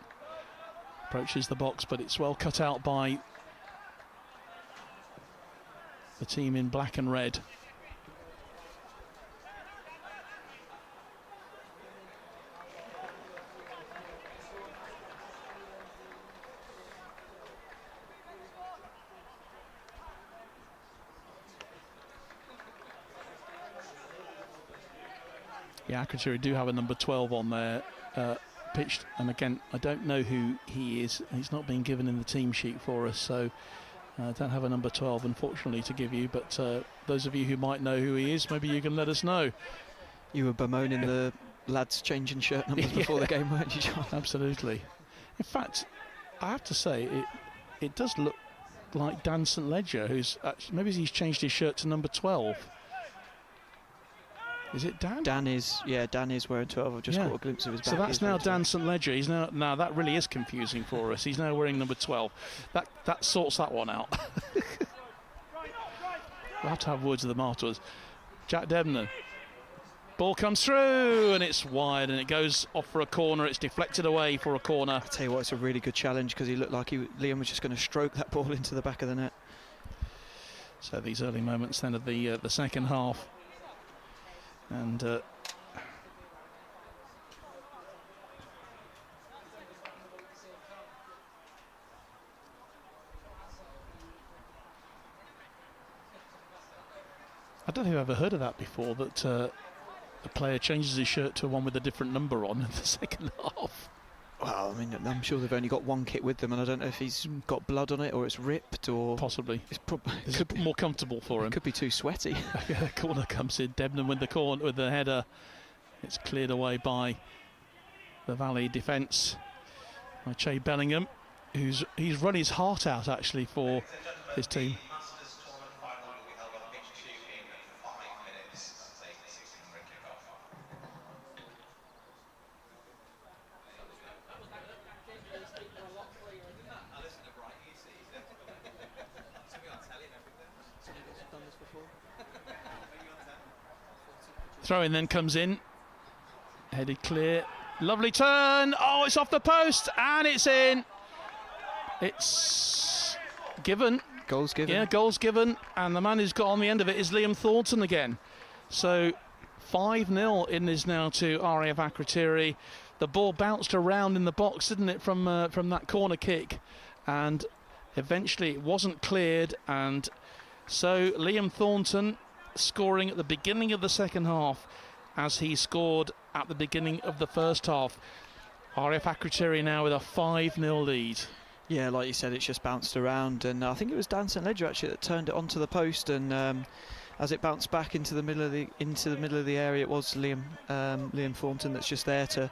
Approaches the box, but it's well cut out by the team in black and red. Yeah, Akrotiri do have a number 12 on there pitched, and again, I don't know who he is. He's not been given in the team sheet for us, so I don't have a number 12, unfortunately, to give you. But those of you who might know who he is, maybe you can let us know. You were bemoaning the lads changing shirt numbers before the game, weren't you, John? Absolutely. In fact, I have to say, it does look like Dan St Ledger, who's actually, maybe he's changed his shirt to number 12. Is it Dan? Dan is wearing 12. I've just caught a glimpse of his back. So that's now Dan St Ledger. He's now that really is confusing for us. He's now wearing number 12. That sorts that one out. We'll have to have words with them afterwards. Jack Debnam. Ball comes through and it's wide and it goes off for a corner. It's deflected away for a corner. I tell you what, it's a really good challenge because he looked like Liam was just going to stroke that ball into the back of the net. So these early moments then of the second half. And I don't think I've ever heard of that before, that a player changes his shirt to one with a different number on in the second half. Well, I mean, I'm sure they've only got one kit with them, and I don't know if he's got blood on it or it's ripped or... Possibly. It's could be more comfortable for him. Could be too sweaty. The corner comes in. Debnam with the header. It's cleared away by the Valley defence. By Che Bellingham, he's run his heart out actually for his team. Throw-in then comes in, headed clear, lovely turn, oh, it's off the post and it's in. It's given. Goals given. Yeah, goals given, and the man who's got on the end of it is Liam Thornton again. So 5-0 in is now to RAF Akrotiri. The ball bounced around in the box, didn't it, from that corner kick, and eventually it wasn't cleared, and so Liam Thornton scoring at the beginning of the second half as he scored at the beginning of the first half. RAF Akrotiri now with a 5-0 lead. Yeah, like you said, it's just bounced around, and I think it was Dan St Ledger actually that turned it onto the post, and as it bounced back into the middle of the area, it was Liam Thornton that's just there to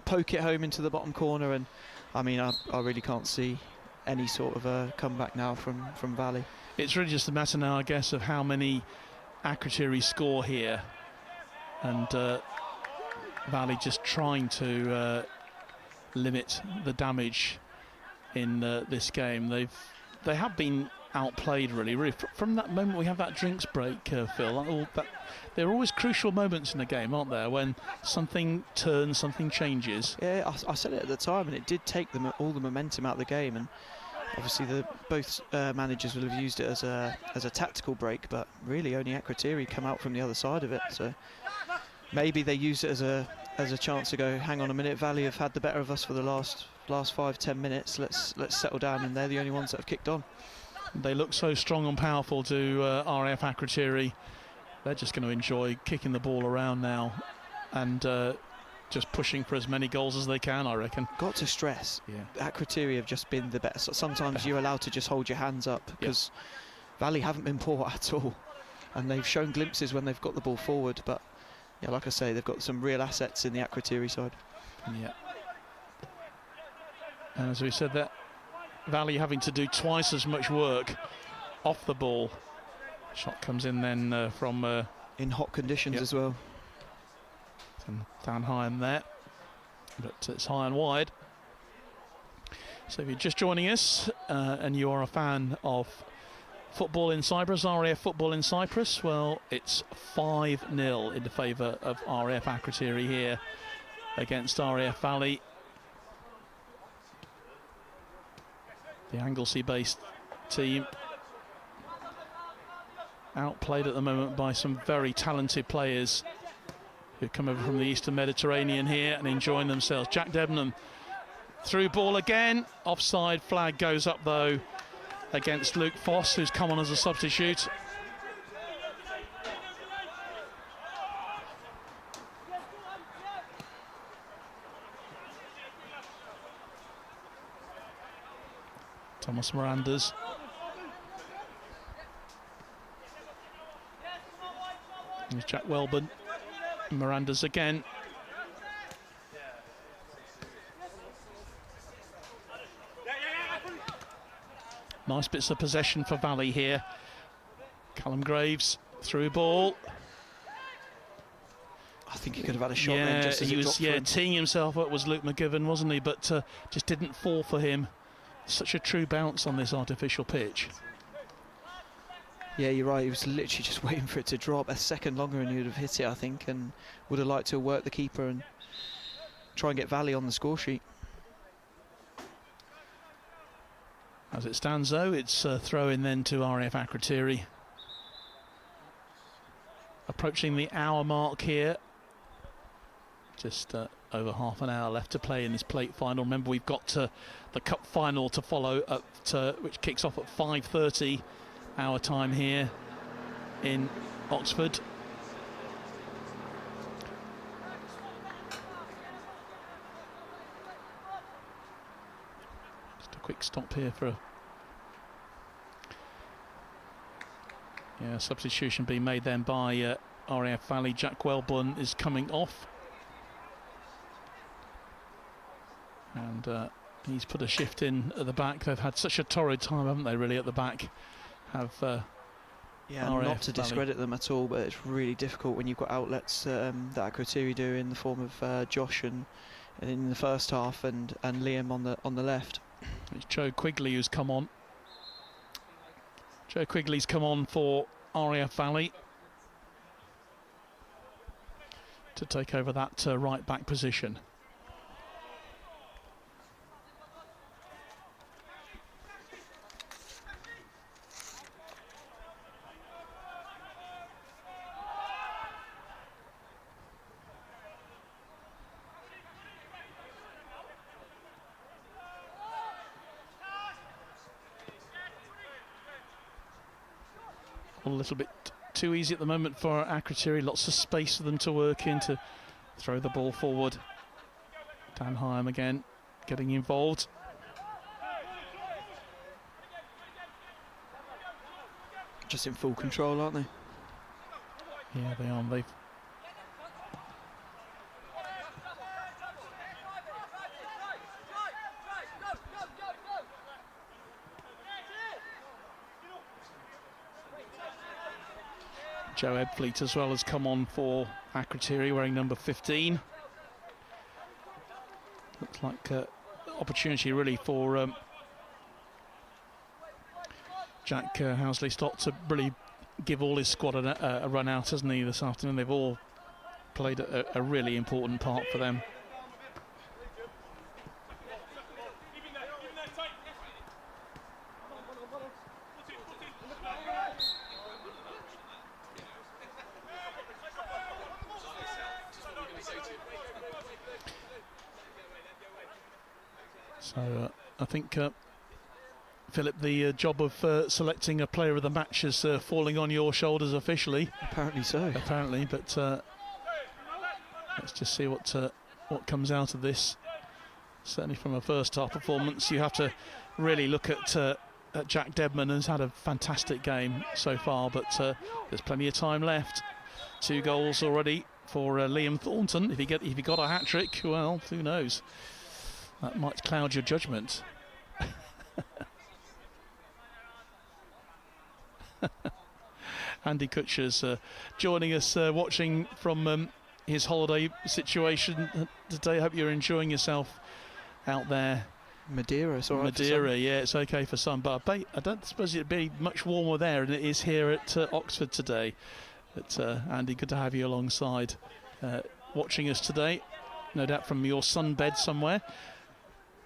poke it home into the bottom corner. And I mean, I really can't see any sort of a comeback now from Valley. It's really just a matter now, I guess, of how many Akrotiri score here, and Valley just trying to limit the damage in this game. They have been outplayed really from that moment we have that drinks break, Phil. There are always crucial moments in a game, aren't there, when something turns, something changes. Yeah, I said it at the time, and it did take them all the momentum out of the game, and obviously both managers will have used it as a tactical break, but really only Akrotiri come out from the other side of it. So maybe they used it as a chance to go, hang on a minute, Valley have had the better of us for the last 5-10 minutes. Let's settle down, and they're the only ones that have kicked on. They look so strong and powerful to RAF Akrotiri. They're just going to enjoy kicking the ball around now and just pushing for as many goals as they can, I reckon. Got to stress, Akrotiri have just been the best. Sometimes you're allowed to just hold your hands up, because Valley haven't been poor at all, and they've shown glimpses when they've got the ball forward. But yeah, like I say, they've got some real assets in the Akrotiri side. Yeah. And as we said, that Valley having to do twice as much work off the ball. Shot comes in then from in hot conditions as well. And down high in there, but it's high and wide. So if you're just joining us and you are a fan of football in Cyprus, RAF football in Cyprus, well, it's 5-0 in the favour of RAF Akrotiri here against RAF Valley. The Anglesey-based team outplayed at the moment by some very talented players who come over from the Eastern Mediterranean here and enjoying themselves. Jack Debnam, through ball again. Offside flag goes up though against Luke Foss, who's come on as a substitute. Thomas Miranda's. Here's Jack Welburn. Miranda's again. Nice bits of possession for Valley here. Callum Graves, through ball. I think he could have had a shot then just as he was teeing himself up was Luke McGivern, wasn't he? But just didn't fall for him. Such a true bounce on this artificial pitch. Yeah, you're right. He was literally just waiting for it to drop a second longer and he would have hit it, I think, and would have liked to work the keeper and try and get Valley on the score sheet. As it stands, though, it's throw in then to RAF Akrotiri. Approaching the hour mark here. Just over half an hour left to play in this plate final. Remember, we've got the cup final to follow, which kicks off at 5:30 our time here in Oxford. Just a quick stop here for a substitution being made then by RAF Valley. Jack Welburn is coming off. And he's put a shift in at the back. They've had such a torrid time, haven't they, really, at the back? Yeah, not to discredit them at all, but it's really difficult when you've got outlets that Akrotiri do in the form of Josh and in the first half and Liam on the left. It's Joe Quigley who's come on. Joe Quigley's come on for RAF Valley to take over that right back position. A little bit too easy at the moment for Akrotiri. Lots of space for them to work in to throw the ball forward. Dan Hyam again getting involved. Just in full control, aren't they? Yeah, they are. They've Joe Ebfleet as well has come on for Akrotiri, wearing number 15. Looks like opportunity really for Jack Housley-Stott to really give all his squad a run out, hasn't he, this afternoon? They've all played a really important part for them. So I think, Philip, the job of selecting a player of the match is falling on your shoulders officially. Apparently so. Apparently, but let's just see what comes out of this. Certainly from a first half performance, you have to really look at Jack Debman, who's had a fantastic game so far, but there's plenty of time left. 2 goals already for Liam Thornton. If he got a hat-trick, well, who knows? That might cloud your judgment. Andy Kutcher's joining us, watching from his holiday situation today. Hope you're enjoying yourself out there. Madeira, it's all right. Madeira, yeah, it's okay for some, but I don't suppose it'd be much warmer there than it is here at Oxford today. But Andy, good to have you alongside, watching us today. No doubt from your sunbed somewhere.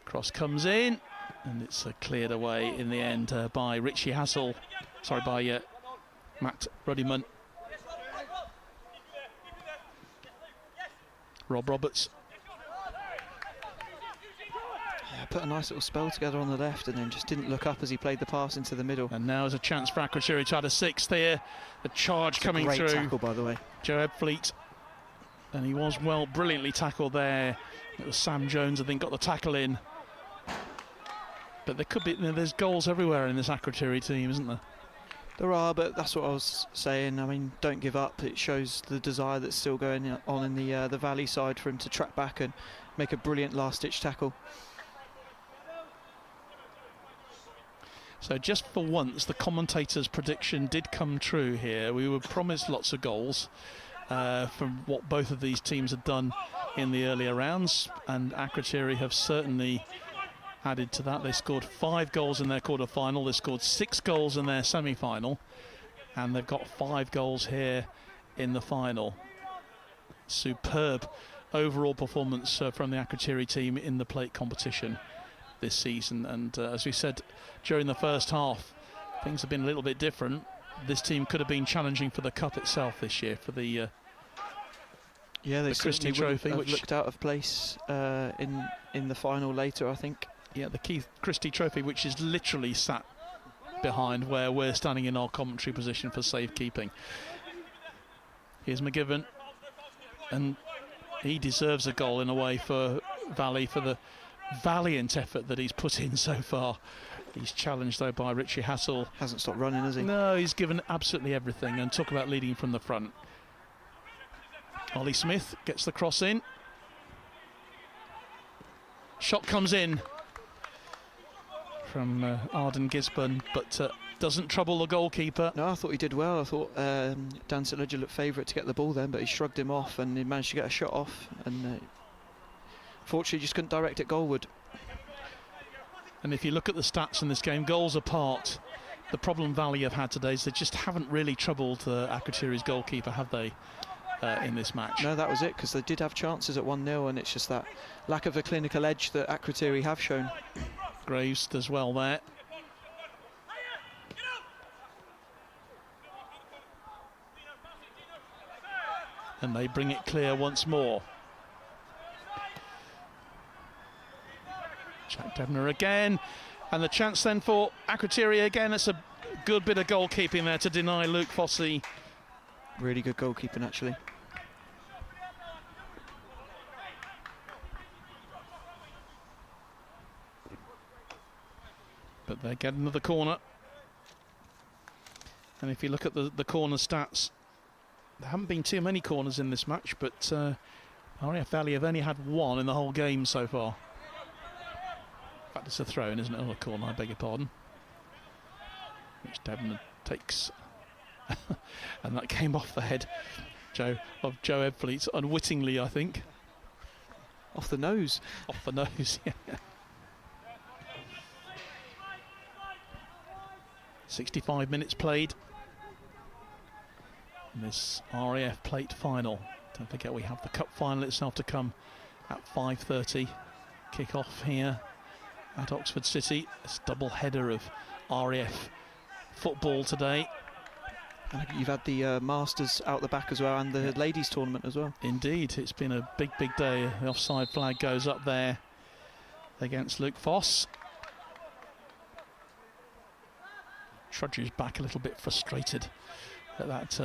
Cross comes in, and it's cleared away in the end by Richie Hassel. Sorry, by Matt Ruddyman. Rob Roberts. Yeah, put a nice little spell together on the left and then just didn't look up as he played the pass into the middle. And now is a chance for Akrotiri to add a 6th here. The charge coming through. Great tackle, by the way. Joe Ebfleet. And he was brilliantly tackled there. It was Sam Jones, I think, got the tackle in. But there could be, there's goals everywhere in this Akrotiri team, isn't there? There are, but that's what I was saying. I mean, don't give up. It shows the desire that's still going on in the Valley side for him to track back and make a brilliant last-ditch tackle. So just for once, the commentator's prediction did come true here. We were promised lots of goals from what both of these teams had done in the earlier rounds, and Akrotiri have certainly added to that. They scored 5 goals in their quarter-final. They scored 6 goals in their semi-final, and they've got 5 goals here in the final. Superb overall performance from the Akrotiri team in the plate competition this season, and as we said during the first half, things have been a little bit different. This team could have been challenging for the cup itself this year, for the they Christie Trophy, which looked out of place in the final later, I think. Yeah, the Keith Christie Trophy, which is literally sat behind where we're standing in our commentary position for safekeeping. Here's McGivern, and he deserves a goal in a way for Valley, for the valiant effort that he's put in so far. He's challenged though by Richie Hassel. Hasn't stopped running, has he? No, he's given absolutely everything, and talk about leading from the front. Ollie Smith gets the cross in. Shot comes in from Arden Gisborne, but doesn't trouble the goalkeeper. No, I thought he did well. I thought Dan St Ledger looked favourite to get the ball then, but he shrugged him off and he managed to get a shot off, and fortunately just couldn't direct it goalward. And if you look at the stats in this game, goals apart, the problem Valley have had today is they just haven't really troubled Akrotiri's goalkeeper, have they, in this match? No, that was it, because they did have chances at 1-0, and it's just that lack of a clinical edge that Akrotiri have shown. Graves does well there. And they bring it clear once more. Jack Debner again, and the chance then for Akrotiri again. It's a good bit of goalkeeping there to deny Luke Fossey. Really good goalkeeping, actually. But they get another corner. And if you look at the corner stats, there haven't been too many corners in this match, but RAF Valley have only had 1 in the whole game so far. In fact, it's a throw-in, isn't it? Oh, a corner, I beg your pardon. Which Debner takes. And that came off the head of Joe Ebfleet, unwittingly, I think. Off the nose. Off the nose, yeah. 65 minutes played in this RAF Plate Final. Don't forget we have the Cup Final itself to come at 5:30. Kick-off here at Oxford City. It's a double header of RAF football today. And you've had the Masters out the back as well, and the ladies tournament as well. Indeed, it's been a big day. The offside flag goes up there against Luke Foss. Trudges back a little bit frustrated at that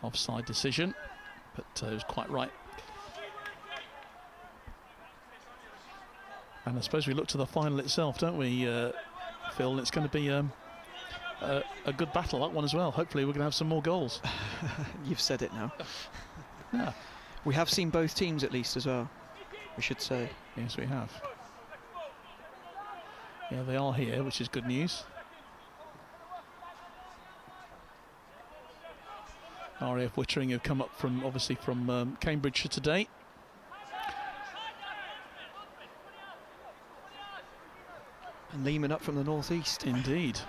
offside decision, but it was quite right. And I suppose we look to the final itself, don't we, Phil? It's going to be a good battle, that one as well. Hopefully we're going to have some more goals. You've said it now. Yeah. We have seen both teams at least as well, we should say. Yes, we have. Yeah, they are here, which is good news. RAF Wittering have come up from, obviously, from Cambridgeshire today. And Lehman up from the northeast. Indeed.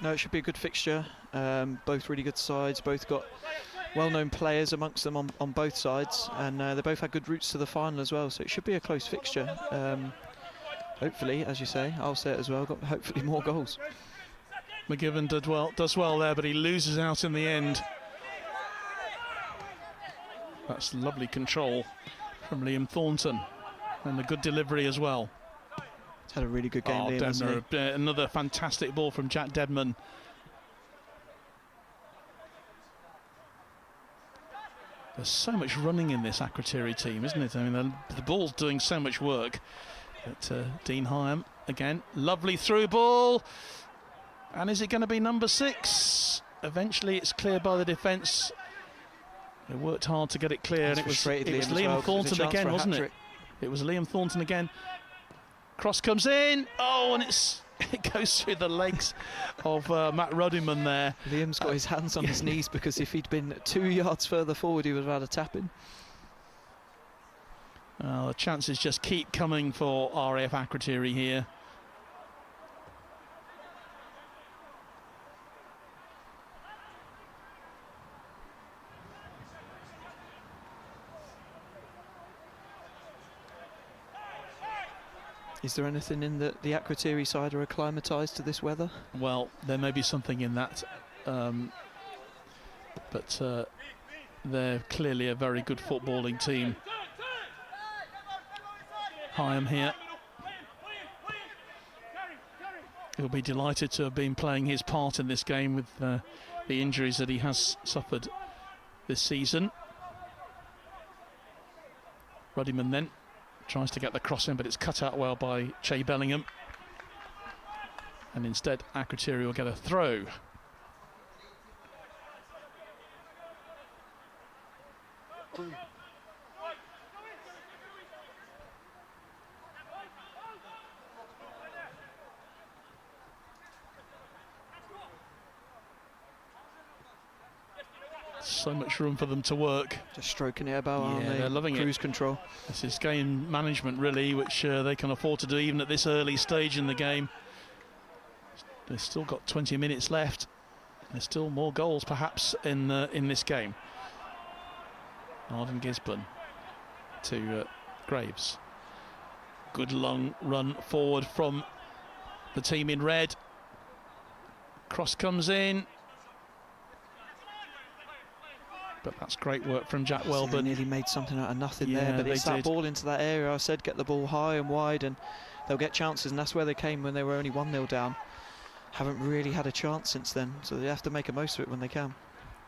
No, it should be a good fixture. Both really good sides, both got well-known players amongst them on both sides, and they both had good routes to the final as well, so it should be a close fixture. Hopefully, as you say, I'll say it as well, got hopefully more goals. McGivern does well there, but he loses out in the end. That's lovely control from Liam Thornton, and a good delivery as well. He's had a really good game, Liam, hasn't he? Another fantastic ball from Jack Dedman. There's so much running in this Akrotiri team, isn't it? I mean, the ball's doing so much work. But Dean Hyam again, lovely through ball. And is it going to be number 6? Eventually it's cleared by the defence. They worked hard to get it clear, and it was Liam Thornton again, wasn't it? It was Liam Thornton again. Cross comes in. Oh, and it goes through the legs of Matt Ruddiman there. Liam's got his hands on his knees, because if he'd been 2 yards further forward, he would have had a tap in. The chances just keep coming for RAF Akrotiri here. Is there anything in the Akrotiri side are acclimatised to this weather? Well, there may be something in that, but they're clearly a very good footballing team. Hyam here. He'll be delighted to have been playing his part in this game with the injuries that he has suffered this season. Ruddiman then tries to get the cross in, but it's cut out well by Che Bellingham. And instead, Akrotiri will get a throw. So much room for them to work. Just stroking it about, aren't they? They're loving Cruise control. This is game management, really, which they can afford to do even at this early stage in the game. They've still got 20 minutes left. There's still more goals, perhaps, in this game. Arden Gisborne to Graves. Good long run forward from the team in red. Cross comes in. But that's great work from Jack Welburn. They nearly made something out of nothing there, but it's that ball into that area. I said get the ball high and wide and they'll get chances, and that's where they came when they were only 1-0 down. Haven't really had a chance since then, so they have to make a most of it when they can.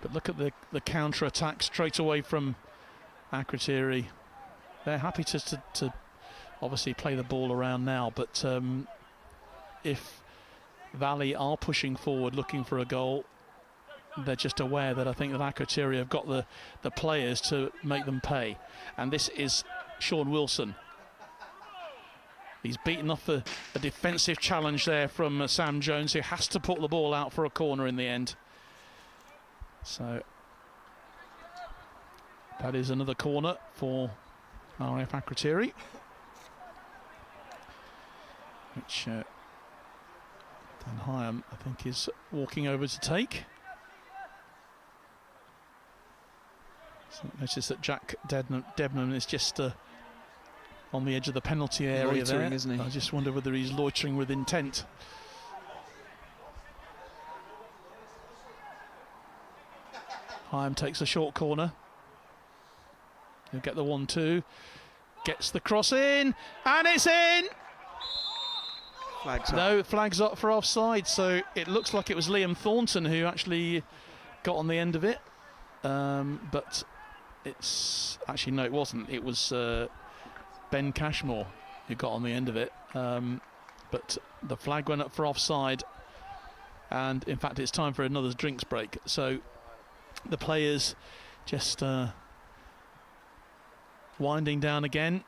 But look at the counter-attack straight away from Akrotiri. They're happy to obviously play the ball around now, but if Valley are pushing forward looking for a goal, they're just aware that I think that Akrotiri have got the players to make them pay. And this is Sean Wilson. He's beaten off a defensive challenge there from Sam Jones, who has to put the ball out for a corner in the end. So that is another corner for RAF Akrotiri, which Dan Hyam, I think, is walking over to take. So notice that Jack Debnam is just on the edge of the penalty area there. Isn't he? I just wonder whether he's loitering with intent. Hyam takes a short corner. He'll get the 1-2. Gets the cross in, and it's in! Flags up. No, flags up for offside, so it looks like it was Liam Thornton who actually got on the end of it. But it's actually, no, it wasn't. It was Ben Cashmore who got on the end of it. But the flag went up for offside, and in fact it's time for another drinks break. So the players just winding down again.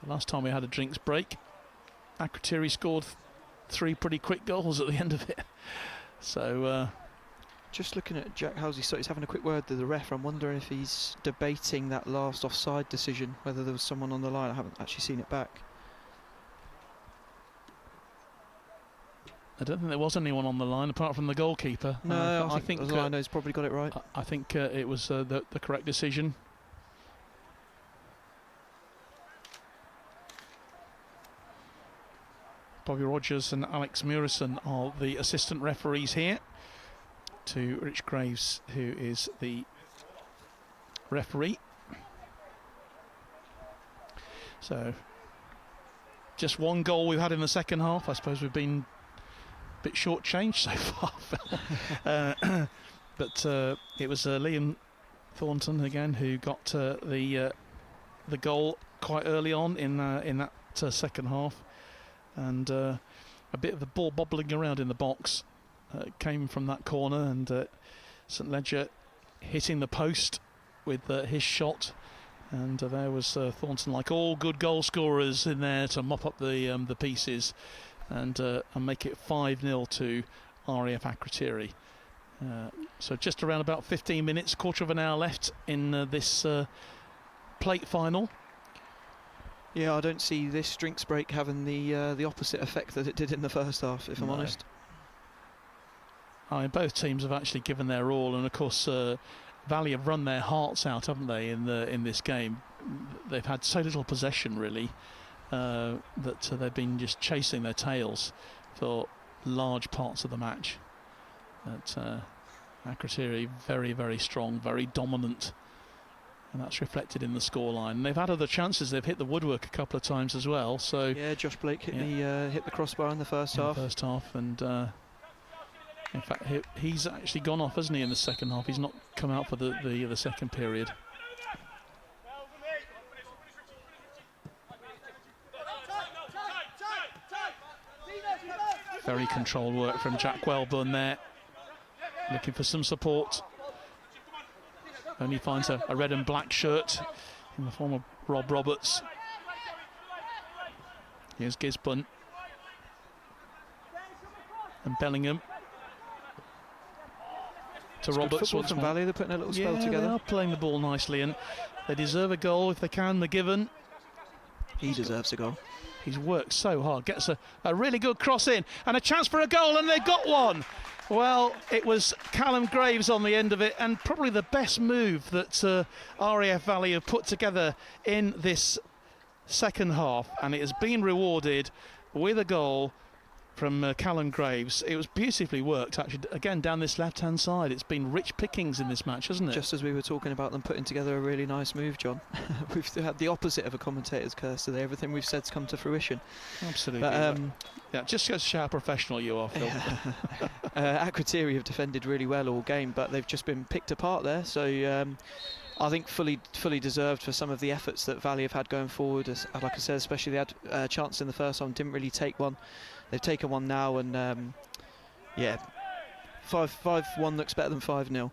The last time we had a drinks break, Akrotiri scored 3 pretty quick goals at the end of it. So just looking at Jack Housey, so he's having a quick word with the ref. I'm wondering if he's debating that last offside decision, whether there was someone on the line. I haven't actually seen it back. I don't think there was anyone on the line apart from the goalkeeper. No, I think the liner's probably got it right. I think it was the correct decision. Bobby Rogers and Alex Murison are the assistant referees here, to Rich Graves, who is the referee. So just one goal we've had in the second half. I suppose we've been a bit shortchanged so far. But it was Liam Thornton again, who got the goal quite early on in that second half, and a bit of the ball bobbling around in the box came from that corner, and St Ledger hitting the post with his shot, and there was Thornton, like all good goal scorers, in there to mop up the pieces and make it 5-0 to RAF Akrotiri. So just around about 15 minutes, quarter of an hour left in this plate final. Yeah, I don't see this drinks break having the opposite effect that it did in the first half, if I'm honest. I mean, both teams have actually given their all, and of course Valley have run their hearts out, haven't they, in this game. They've had so little possession, really, that they've been just chasing their tails for large parts of the match. But Akrotiri very, very strong, very dominant, and that's reflected in the scoreline. And they've had other chances. They've hit the woodwork a couple of times as well. So yeah, Josh Blake hit the crossbar in the first half. And in fact, he's actually gone off, hasn't he, in the second half? He's not come out for the second period. Very controlled work from Jack Welburn there, looking for some support. Only finds a red and black shirt in the form of Rob Roberts. Here's Gisborne and Bellingham to it's Roberts. Good from Valley, they're putting a little spell together. They are playing the ball nicely, and they deserve a goal if they can. McGiven, he deserves a goal. He's worked so hard, gets a really good cross in and a chance for a goal, and they've got one. Well, it was Callum Graves on the end of it, and probably the best move that RAF Valley have put together in this second half, and it has been rewarded with a goal from Callum Graves. It was beautifully worked, actually, again down this left-hand side. It's been rich pickings in this match, hasn't it? Just as we were talking about them putting together a really nice move, John. We've had the opposite of a commentator's curse today. Everything we've said's come to fruition. Absolutely. But, yeah, just goes to show how professional you are, Phil. Akrotiri have defended really well all game, but they've just been picked apart there. So I think fully deserved for some of the efforts that Valley have had going forward. Like I said, especially they had a chance in the first one, didn't really take one. They've taken one now, and yeah, 5-1 looks better than 5-0.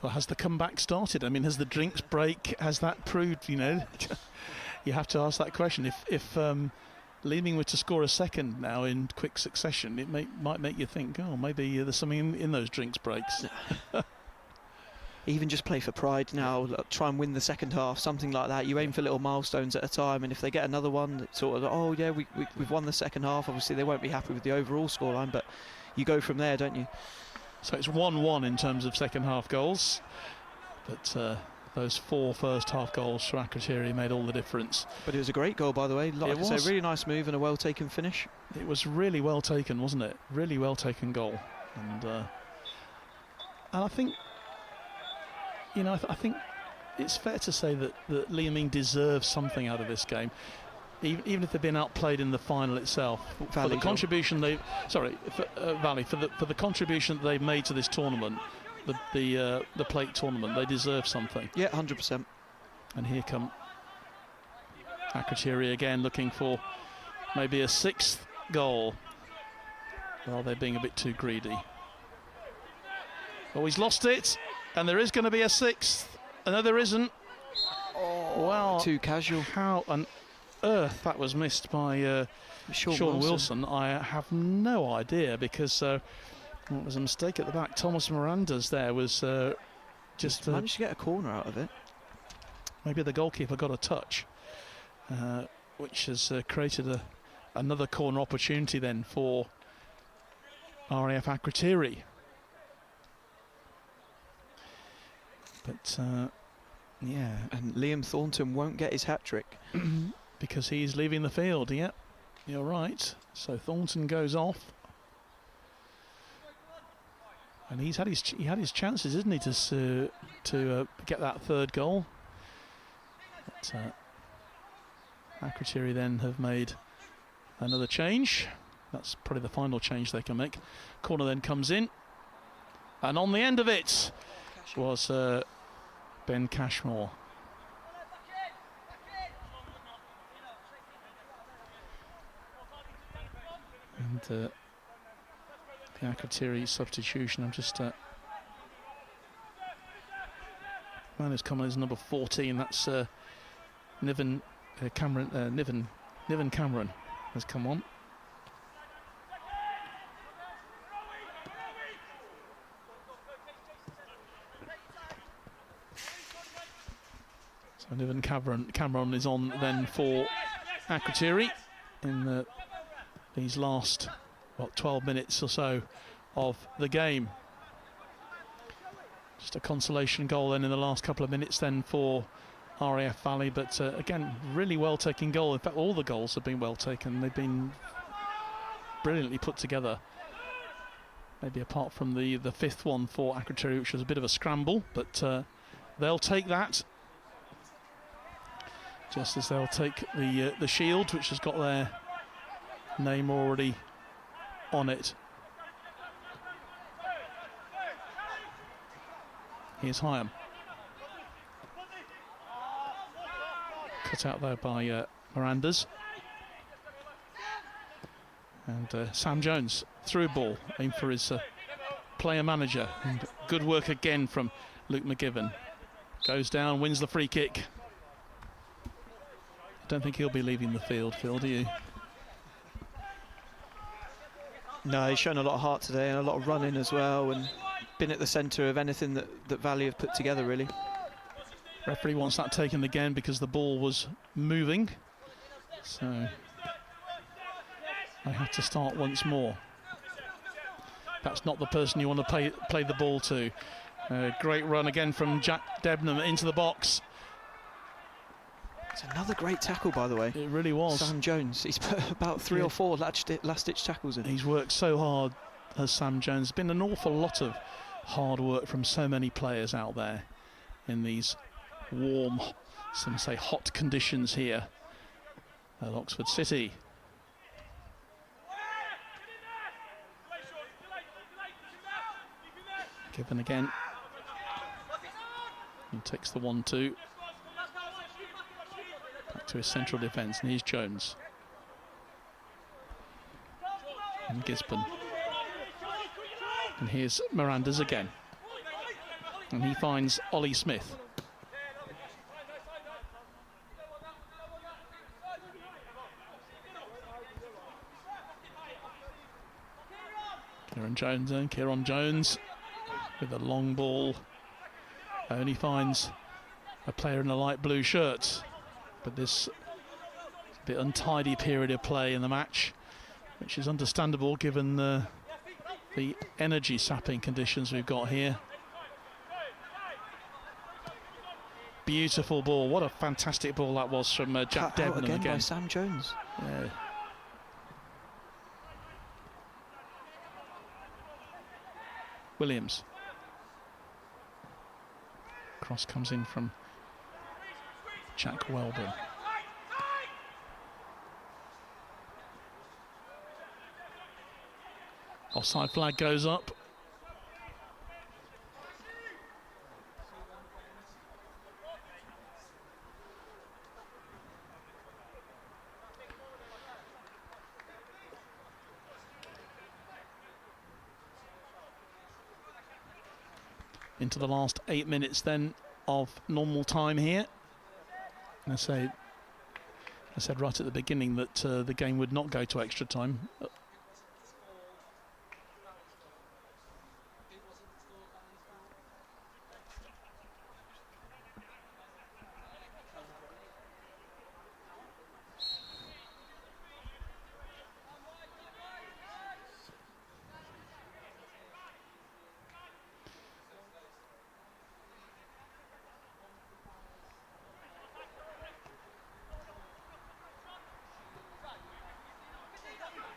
Well, has the comeback started? I mean, has the drinks break, has that proved, you have to ask that question. If Leeming were to score a second now in quick succession, it might make you think, oh, maybe there's something in those drinks breaks. Even just play for pride now, try and win the second half, something like that. You aim for little milestones at a time, and if they get another one, it's sort of, oh yeah, we've won the second half. Obviously they won't be happy with the overall scoreline, but you go from there, don't you? So it's 1-1 in terms of second half goals, but those 4 first half goals for Akrotiri made all the difference. But it was a great goal, by the way. Like I say, really nice move and a well taken finish. It was really well taken, wasn't it? Really well taken goal, and I think, I think it's fair to say that Leeming deserves something out of this game, even if they've been outplayed in the final itself. For the contribution Valley, for the contribution that they've made to this tournament, the plate tournament, they deserve something. Yeah, 100%. And here come Akrotiri again, looking for maybe a 6th goal. Well, they're being a bit too greedy. Oh, he's lost it. And there is going to be a 6th. No, there isn't. Oh, well, too casual. How on earth that was missed by Sean Wilson, I have no idea, because it was a mistake at the back. Thomas Miranda's there was just managed to get a corner out of it. Maybe the goalkeeper got a touch, which has created another corner opportunity then for RAF Akrotiri. But yeah, and Liam Thornton won't get his hat-trick because he's leaving the field. Yep, you're right. So Thornton goes off, and he had his chances, isn't he, to get that 3rd goal. But Akrotiri then have made another change. That's probably the final change they can make. Corner then comes in, and on the end of it was Ben Cashmore. And the Akrotiri substitution, I'm just... man who's come on is number 14, that's Niven Cameron has come on. So Niven Cameron is on then for Akrotiri in these last 12 minutes or so of the game. Just a consolation goal then in the last couple of minutes then for RAF Valley, but again, really well taken goal. In fact, all the goals have been well taken. They've been brilliantly put together. Maybe apart from the fifth one for Akrotiri, which was a bit of a scramble, but they'll take that. Just as they'll take the shield, which has got their name already on it. Here's Hyam. Cut out there by Mirandas. And Sam Jones, through ball, aimed for his player manager. And good work again from Luke McGiven. Goes down, wins the free kick. I don't think he'll be leaving the field, Phil, do you? No, he's shown a lot of heart today and a lot of running as well, and been at the centre of anything that Valley have put together, really. Referee wants that taken again because the ball was moving, so they have to start once more. That's not the person you want to play the ball to. Great run again from Jack Debnam into the box. It's another great tackle, by the way. It really was. Sam Jones, he's put about three or four last-ditch tackles in. He's worked so hard, has Sam Jones. Been an awful lot of hard work from so many players out there in these warm, some say hot conditions here at Oxford City. Given again. He takes the 1-2. Back to his central defence, and here's Jones. And Gisborne. And here's Mirandas again. And he finds Ollie Smith. Kieran Jones with a long ball. Only finds a player in a light blue shirt. But this a bit untidy period of play in the match, which is understandable given the energy sapping conditions we've got here. Beautiful ball. What a fantastic ball that was from Jack Debnam again. By Sam Jones. Yeah. Williams. Cross comes in from Jack Welburn. Offside flag goes up. Into the last 8 minutes then of normal time here. And I said right at the beginning that the game would not go to extra time.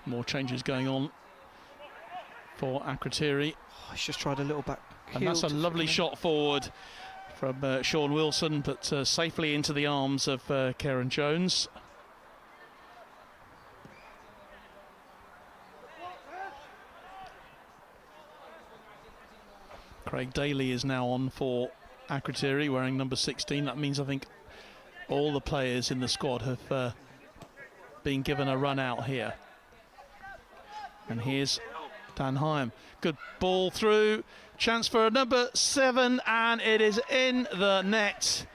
More changes going on for Akrotiri. Oh, he's just tried a little back. And that's a lovely shot forward from Sean Wilson, but safely into the arms of Kieran Jones. Craig Daly is now on for Akrotiri wearing number 16. That means I think all the players in the squad have been given a run out here. And here's Dan Hyam. Good ball through. Chance for number 7, and it is in the net.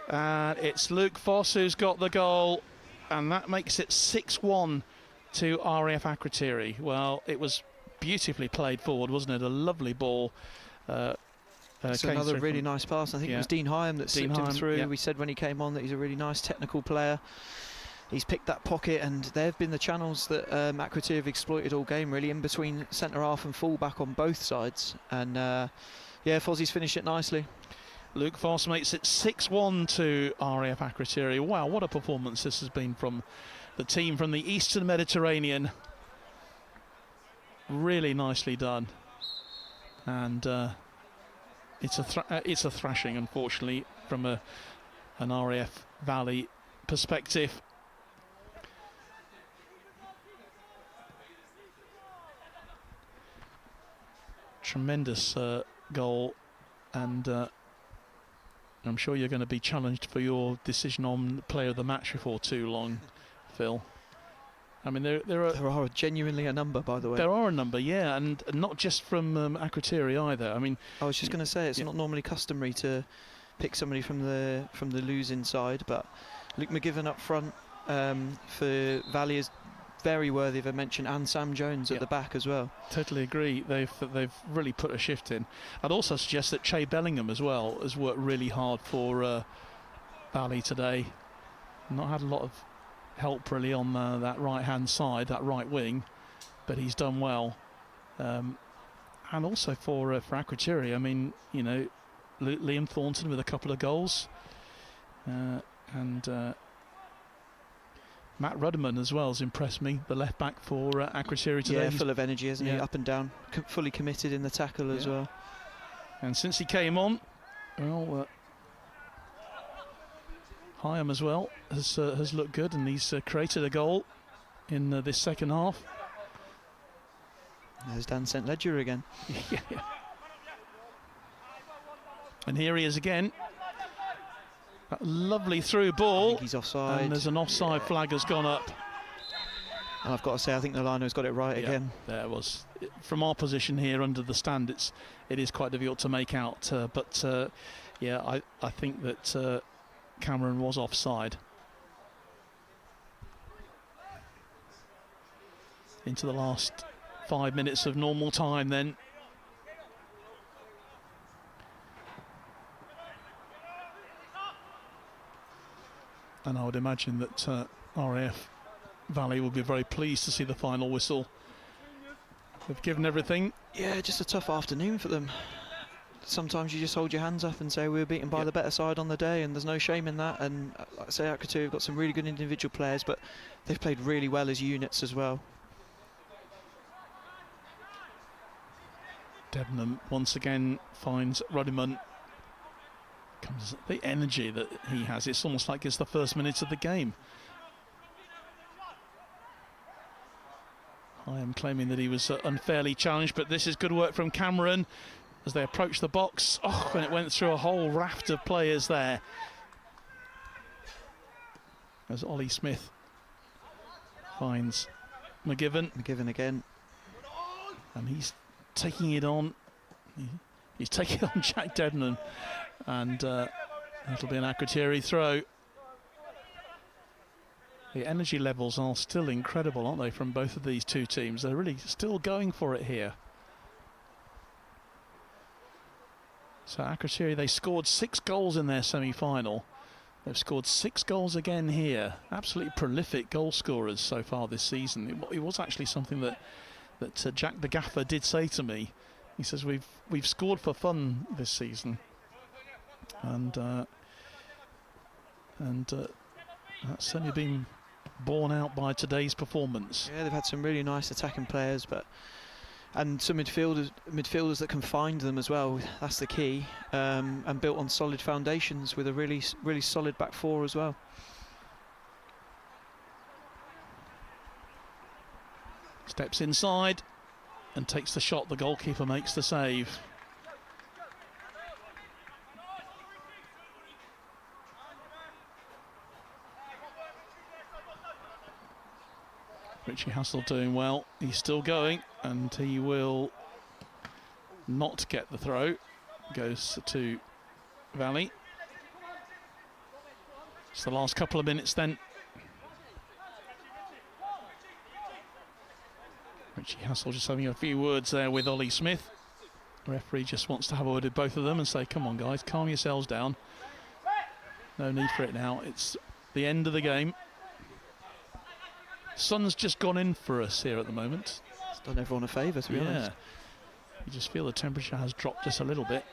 And it's Luke Foss who's got the goal, and that makes it 6-1 to RAF Akrotiri. Well, it was beautifully played forward, wasn't it? A lovely ball. It's another really nice pass. I think it was Dean Hyam that slipped him through. Yeah. We said when he came on that he's a really nice technical player. He's picked that pocket, and there have been the channels that Akrotiri have exploited all game, really, in between centre half and full back on both sides. And yeah, Fozzie's finished it nicely. Luke Foss makes it 6-1 to RAF Akrotiri. Wow, what a performance this has been from the team from the Eastern Mediterranean. Really nicely done. And it's a thrashing, unfortunately, from an RAF Valley perspective. Tremendous goal, and I'm sure you're going to be challenged for your decision on player of the match before too long, Phil. I mean, there are genuinely a number, by the way. There are a number, yeah, and not just from Akrotiri either. I mean, I was just going to say it's not normally customary to pick somebody from the losing side, but Luke McGivern up front for Valley is very worthy of a mention, and Sam Jones at the back as well. Totally agree. They've really put a shift in. I'd also suggest that Che Bellingham as well has worked really hard for Valley today. Not had a lot of help really on that right hand side, that right wing, but he's done well. And also for Akrotiri, I mean, you know, Liam Thornton with a couple of goals, and Matt Rudderman as well has impressed me, the left back for Akrotiri today. Yeah, full of energy, isn't he? Up and down, fully committed in the tackle as well. And since he came on, well, Hyam as well has looked good, and he's created a goal in this second half. There's Dan St Ledger again. Yeah. And here he is again. That lovely through ball. I think he's offside. And there's an offside flag has gone up. And I've got to say, I think the liner's got it right again. There was. From our position here under the stand, it is quite difficult to make out. But I think that Cameron was offside. Into the last 5 minutes of normal time then. And I would imagine that RAF Valley will be very pleased to see the final whistle. They've given everything. Yeah, just a tough afternoon for them. Sometimes you just hold your hands up and say we were beaten by the better side on the day, and there's no shame in that. And like I say, Akrotiri have got some really good individual players, but they've played really well as units as well. Debenham once again finds Ruddiman. Comes the energy that he has. It's almost like it's the first minutes of the game. I am claiming that he was unfairly challenged, but this is good work from Cameron as they approach the box. Oh, and it went through a whole raft of players there. As Ollie Smith finds McGivern. McGivern again. And he's taking it on. He's taking it on Jack Debenham. And that'll be an Akrotiri throw. The energy levels are still incredible, aren't they, from both of these two teams? They're really still going for it here. So Akrotiri, they scored 6 goals in their semi-final. They've scored 6 goals again here. Absolutely prolific goal scorers so far this season. It was actually something that Jack the Gaffer did say to me. He says we've scored for fun this season, and that's certainly been borne out by today's performance. Yeah, they've had some really nice attacking players, and some midfielders that can find them as well. That's the key, and built on solid foundations with a really solid back four as well. Steps inside and takes the shot. The goalkeeper makes the save. Richie Hassel doing well. He's still going, and he will not get the throw. Goes to Valley. It's the last couple of minutes then. Richie Hassel just having a few words there with Ollie Smith. The referee just wants to have a word with both of them and say, come on guys, calm yourselves down. No need for it now. It's the end of the game. Sun's just gone in for us here at the moment. It's done everyone a favour, to be honest. You just feel the temperature has dropped just a little bit.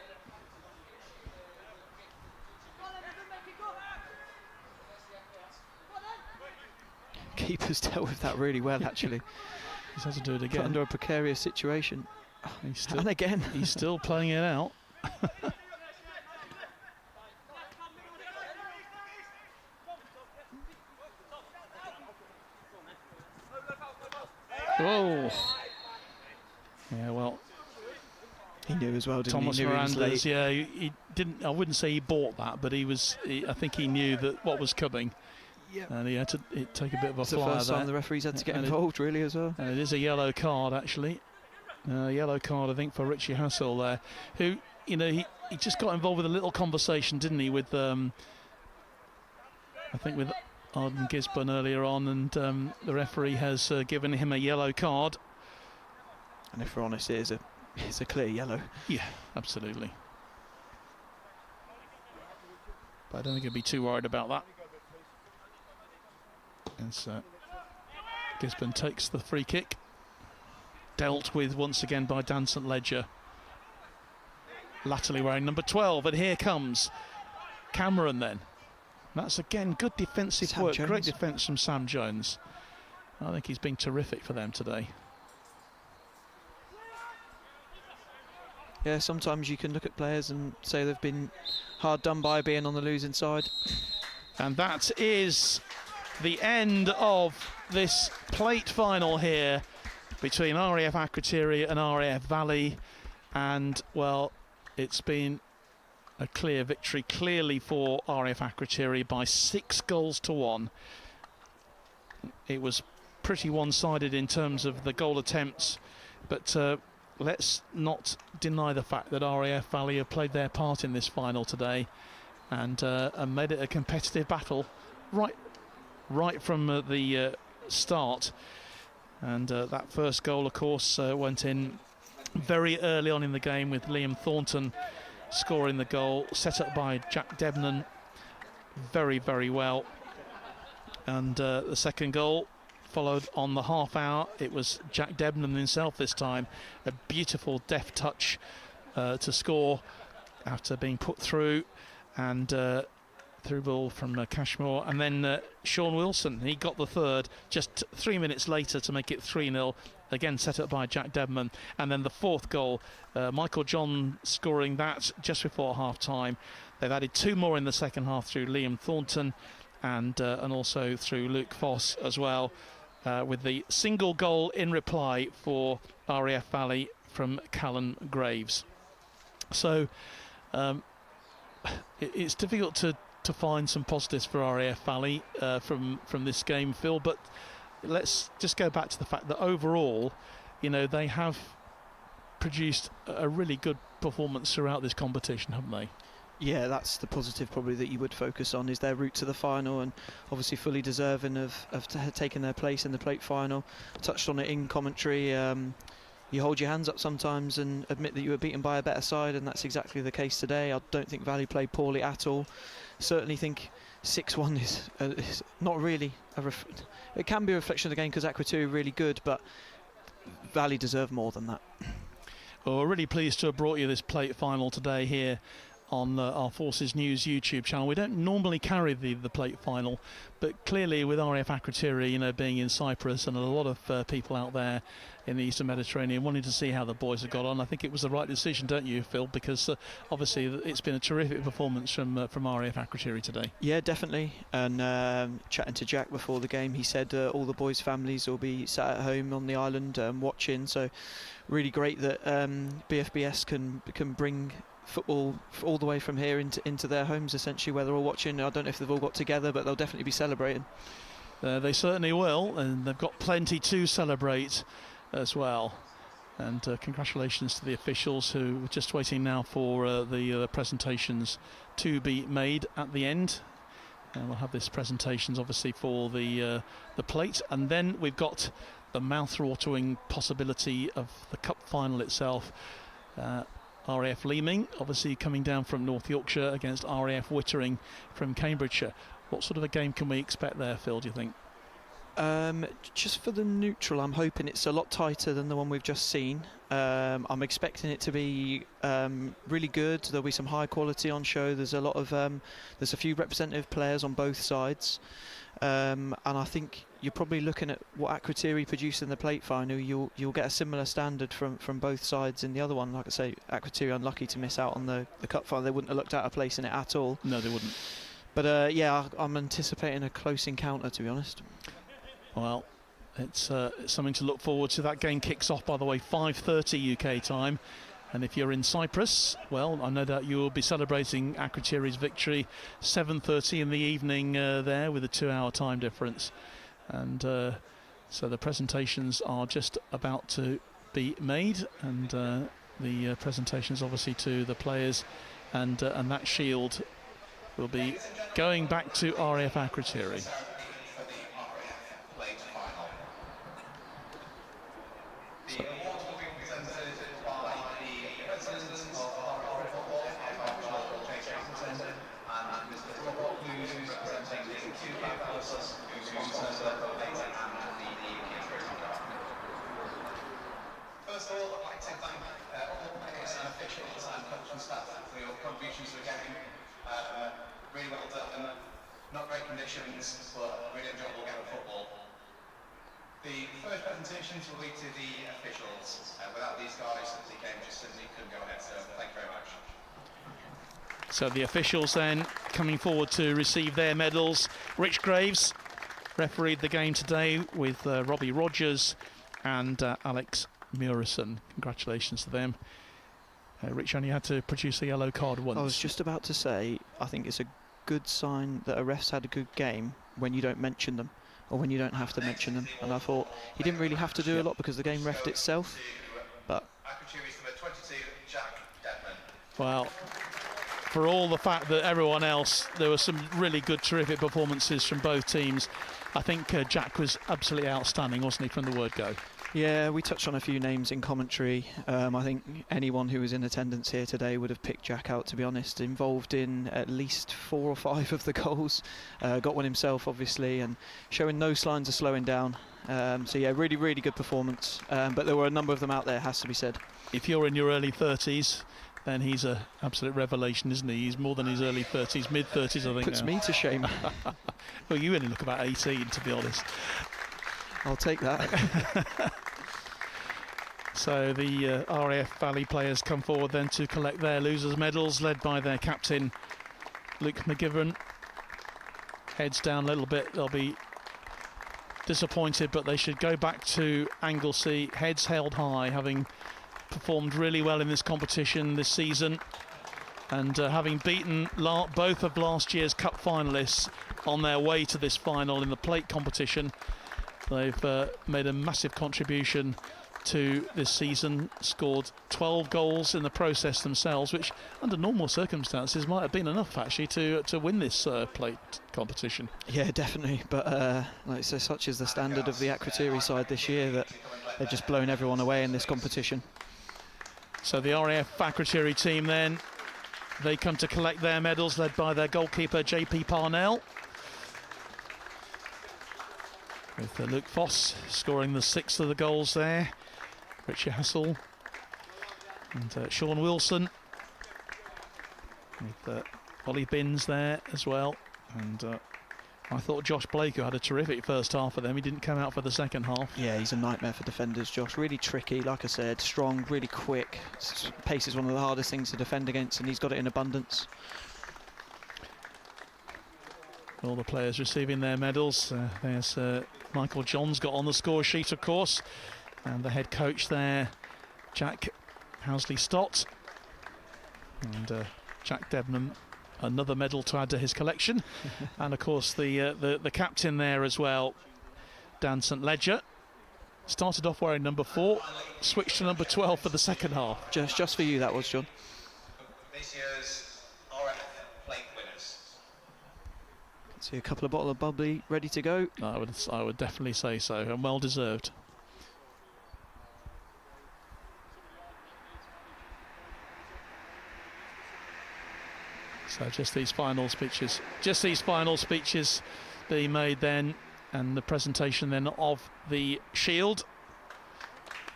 Keeper's dealt with that really well, actually. He's had to do it again. Put under a precarious situation. He's still, and again. He's still playing it out. Whoa. Yeah, well. He knew as well, didn't Thomas he? Miranda's, yeah, he didn't. I wouldn't say he bought that, but I think he knew that what was coming. Yep. And he had to take a bit of a it's flyer the first time there. the referees had to get involved, really, as well. And it is a yellow card, actually. Yellow card, I think, for Richie Hassel there, who, you know, he just got involved with a little conversation, didn't he, with, I think, with Arden Gisborne earlier on, and the referee has given him a yellow card. And if we're honest, it is a clear yellow. Yeah, absolutely. But I don't think he'll be too worried about that. And so Gisborne takes the free kick. Dealt with once again by Dan St Ledger. Latterly wearing number 12, and here comes Cameron then. That's again good defensive work, Jones. Great defence from Sam Jones. I think he's been terrific for them today. Yeah, sometimes you can look at players and say they've been hard done by being on the losing side. And that is the end of this plate final here between RAF Akrotiri and RAF Valley. And, well, it's been a clear victory, clearly for RAF Akrotiri by 6-1. It was pretty one-sided in terms of the goal attempts, but let's not deny the fact that RAF Valley have played their part in this final today and made it a competitive battle right from the start. And that first goal, of course, went in very early on in the game with Liam Thornton scoring the goal, set up by Jack Debnan very, very well. And the second goal followed on the half hour. It was Jack Debnan himself this time. A beautiful deft touch to score after being put through, and through ball from Cashmore. And then Sean Wilson, he got the third just 3 minutes later to make it 3-0. Again set up by Jack Debman. And then the fourth goal, Michael John scoring that just before half time. They've added 2 more in the second half through Liam Thornton and also through Luke Foss as well, with the single goal in reply for RAF Valley from Callan Graves. So it's difficult to find some positives for RAF Valley from this game, Phil, but let's just go back to the fact that overall, you know, they have produced a really good performance throughout this competition, haven't they? Yeah, that's the positive probably that you would focus on, is their route to the final, and obviously fully deserving of taking their place in the plate final. Touched on it in commentary. You hold your hands up sometimes and admit that you were beaten by a better side, and that's exactly the case today. I don't think Valley played poorly at all. Certainly think 6-1 is not really it can be a reflection of the game because Akrotiri are really good, but Valley deserve more than that. Well, we're really pleased to have brought you this plate final today here on our Forces News YouTube channel. We don't normally carry the plate final, but clearly with RAF Akrotiri, you know, being in Cyprus and a lot of people out there in the Eastern Mediterranean wanting to see how the boys have got on, I think it was the right decision, don't you, Phil? Because obviously it's been a terrific performance from RAF Akrotiri today. Yeah, definitely. And chatting to Jack before the game, he said all the boys' families will be sat at home on the island watching. So really great that BFBS can bring football all the way from here into their homes, essentially, where they're all watching. I don't know if they've all got together, but they'll definitely be celebrating. They certainly will, and they've got plenty to celebrate as well. And congratulations to the officials who are just waiting now for the presentations to be made at the end. And we'll have this presentations obviously for the plate, and then we've got the mouth-watering possibility of the cup final itself. RAF Leeming obviously coming down from North Yorkshire against RAF Wittering from Cambridgeshire. What sort of a game can we expect there, Phil, do you think? Just for the neutral, I'm hoping it's a lot tighter than the one we've just seen. I'm expecting it to be really good. There'll be some high quality on show. There's a lot of there's a few representative players on both sides, and I think you're probably looking at what Akrotiri produced in the plate final. You'll get a similar standard from both sides in the other one. Like I say, Akrotiri unlucky to miss out on the cup final. They wouldn't have looked out of place in it at all. No, they wouldn't. But yeah, I'm anticipating a close encounter, to be honest. Well, it's something to look forward to. That game kicks off, by the way, 5:30 UK time. And if you're in Cyprus, well, I know that you will be celebrating Akrotiri's victory 7:30 in the evening there with a 2-hour time difference. And so the presentations are just about to be made, and the presentations obviously to the players, and that shield will be going back to RAF Akrotiri. First of all, I'd like to thank all the players and officials and coaching staff for your contributions to the game. Really well done. Not great conditions, but really enjoyable game of football. The first presentations will be to the officials. Without these guys, the game just simply couldn't go ahead. So thank you very much. So the officials then coming forward to receive their medals. Rich Graves refereed the game today with Robbie Rogers and Alex Murison. Congratulations to them. Rich only had to produce a yellow card once. I was just about to say, I think it's a good sign that a ref's had a good game when you don't mention them, or when you don't have to mention them. And I thought he didn't really have to do a lot because the game refed itself. But well, for all the fact that everyone else, there were some really good, terrific performances from both teams. I think Jack was absolutely outstanding, wasn't he, from the word go? yeah, we touched on a few names in commentary. I think anyone who was in attendance here today would have picked Jack out, to be honest. Involved in at least 4 or 5 of the goals. Got one himself, obviously, and showing no signs of slowing down. So yeah, really, really good performance. But there were a number of them out there, has to be said. If you're in your early 30s, then he's an absolute revelation, isn't he? He's more than his early 30s, mid-30s, I think. Puts now. me to shame. Well, you only look about 18, to be honest. I'll take that. So the RAF Valley players come forward then to collect their losers' medals, led by their captain, Luke McGivern. Heads down a little bit, they'll be disappointed, but they should go back to Anglesey, heads held high, having performed really well in this competition this season, and having beaten both of last year's Cup finalists on their way to this final in the plate competition. They've made a massive contribution to this season, scored 12 goals in the process themselves, which under normal circumstances might have been enough actually to win this plate competition. Yeah, definitely, but like I say, such is the standard of the Akrotiri side this year that they've just blown everyone away in this competition. So the RAF Akrotiri team then, they come to collect their medals, led by their goalkeeper JP Parnell, with Luke Foss scoring the 6th of the goals there, Richie Hassel and Sean Wilson, with Ollie Binns there as well. And I thought Josh Blake, who had a terrific first half for them, he didn't come out for the second half. Yeah, he's a nightmare for defenders, Josh. Really tricky, like I said, strong, really quick. Pace is one of the hardest things to defend against, and he's got it in abundance. All the players receiving their medals. There's Michael Johns got on the score sheet, of course, and the head coach there, Jack Housley Stott, and Jack Debnam another medal to add to his collection. And of course the captain there as well, Dan St Ledger. Started off wearing number 4, switched to number 12 for the second half. Just for you that was, John. This year's RAF Plate winners. See a couple of bottles of bubbly ready to go. I would definitely say so, and well deserved. So just these final speeches being made then, and the presentation then of the shield.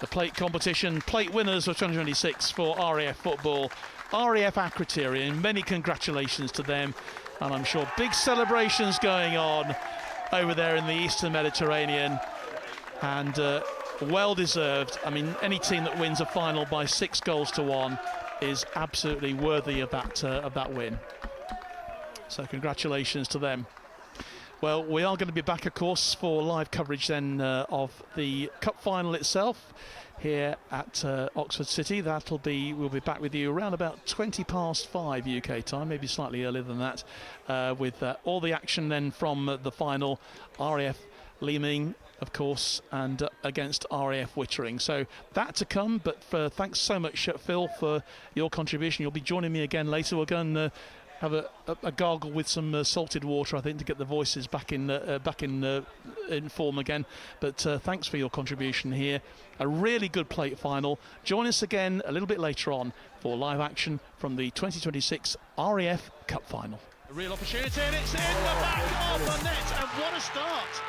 The plate competition, plate winners of 2026 for RAF football, RAF Akrotiri, and many congratulations to them. And I'm sure big celebrations going on over there in the Eastern Mediterranean, and well deserved. I mean, any team that wins a final by 6 goals to 1 is absolutely worthy of that win. So congratulations to them. Well, we are going to be back, of course, for live coverage then of the Cup Final itself here at Oxford City. We'll be back with you around about 5:20 UK time, maybe slightly earlier than that, with all the action then from the final, RAF Leeming, of course, and against RAF Wittering. So that to come, but thanks so much, Phil, for your contribution. You'll be joining me again later. We're going to have a gargle with some salted water, I think, to get the voices back in form again. But thanks for your contribution here. A really good plate final. Join us again a little bit later on for live action from the 2026 RAF Cup Final. A real opportunity, and it's in the back of the net, and what a start!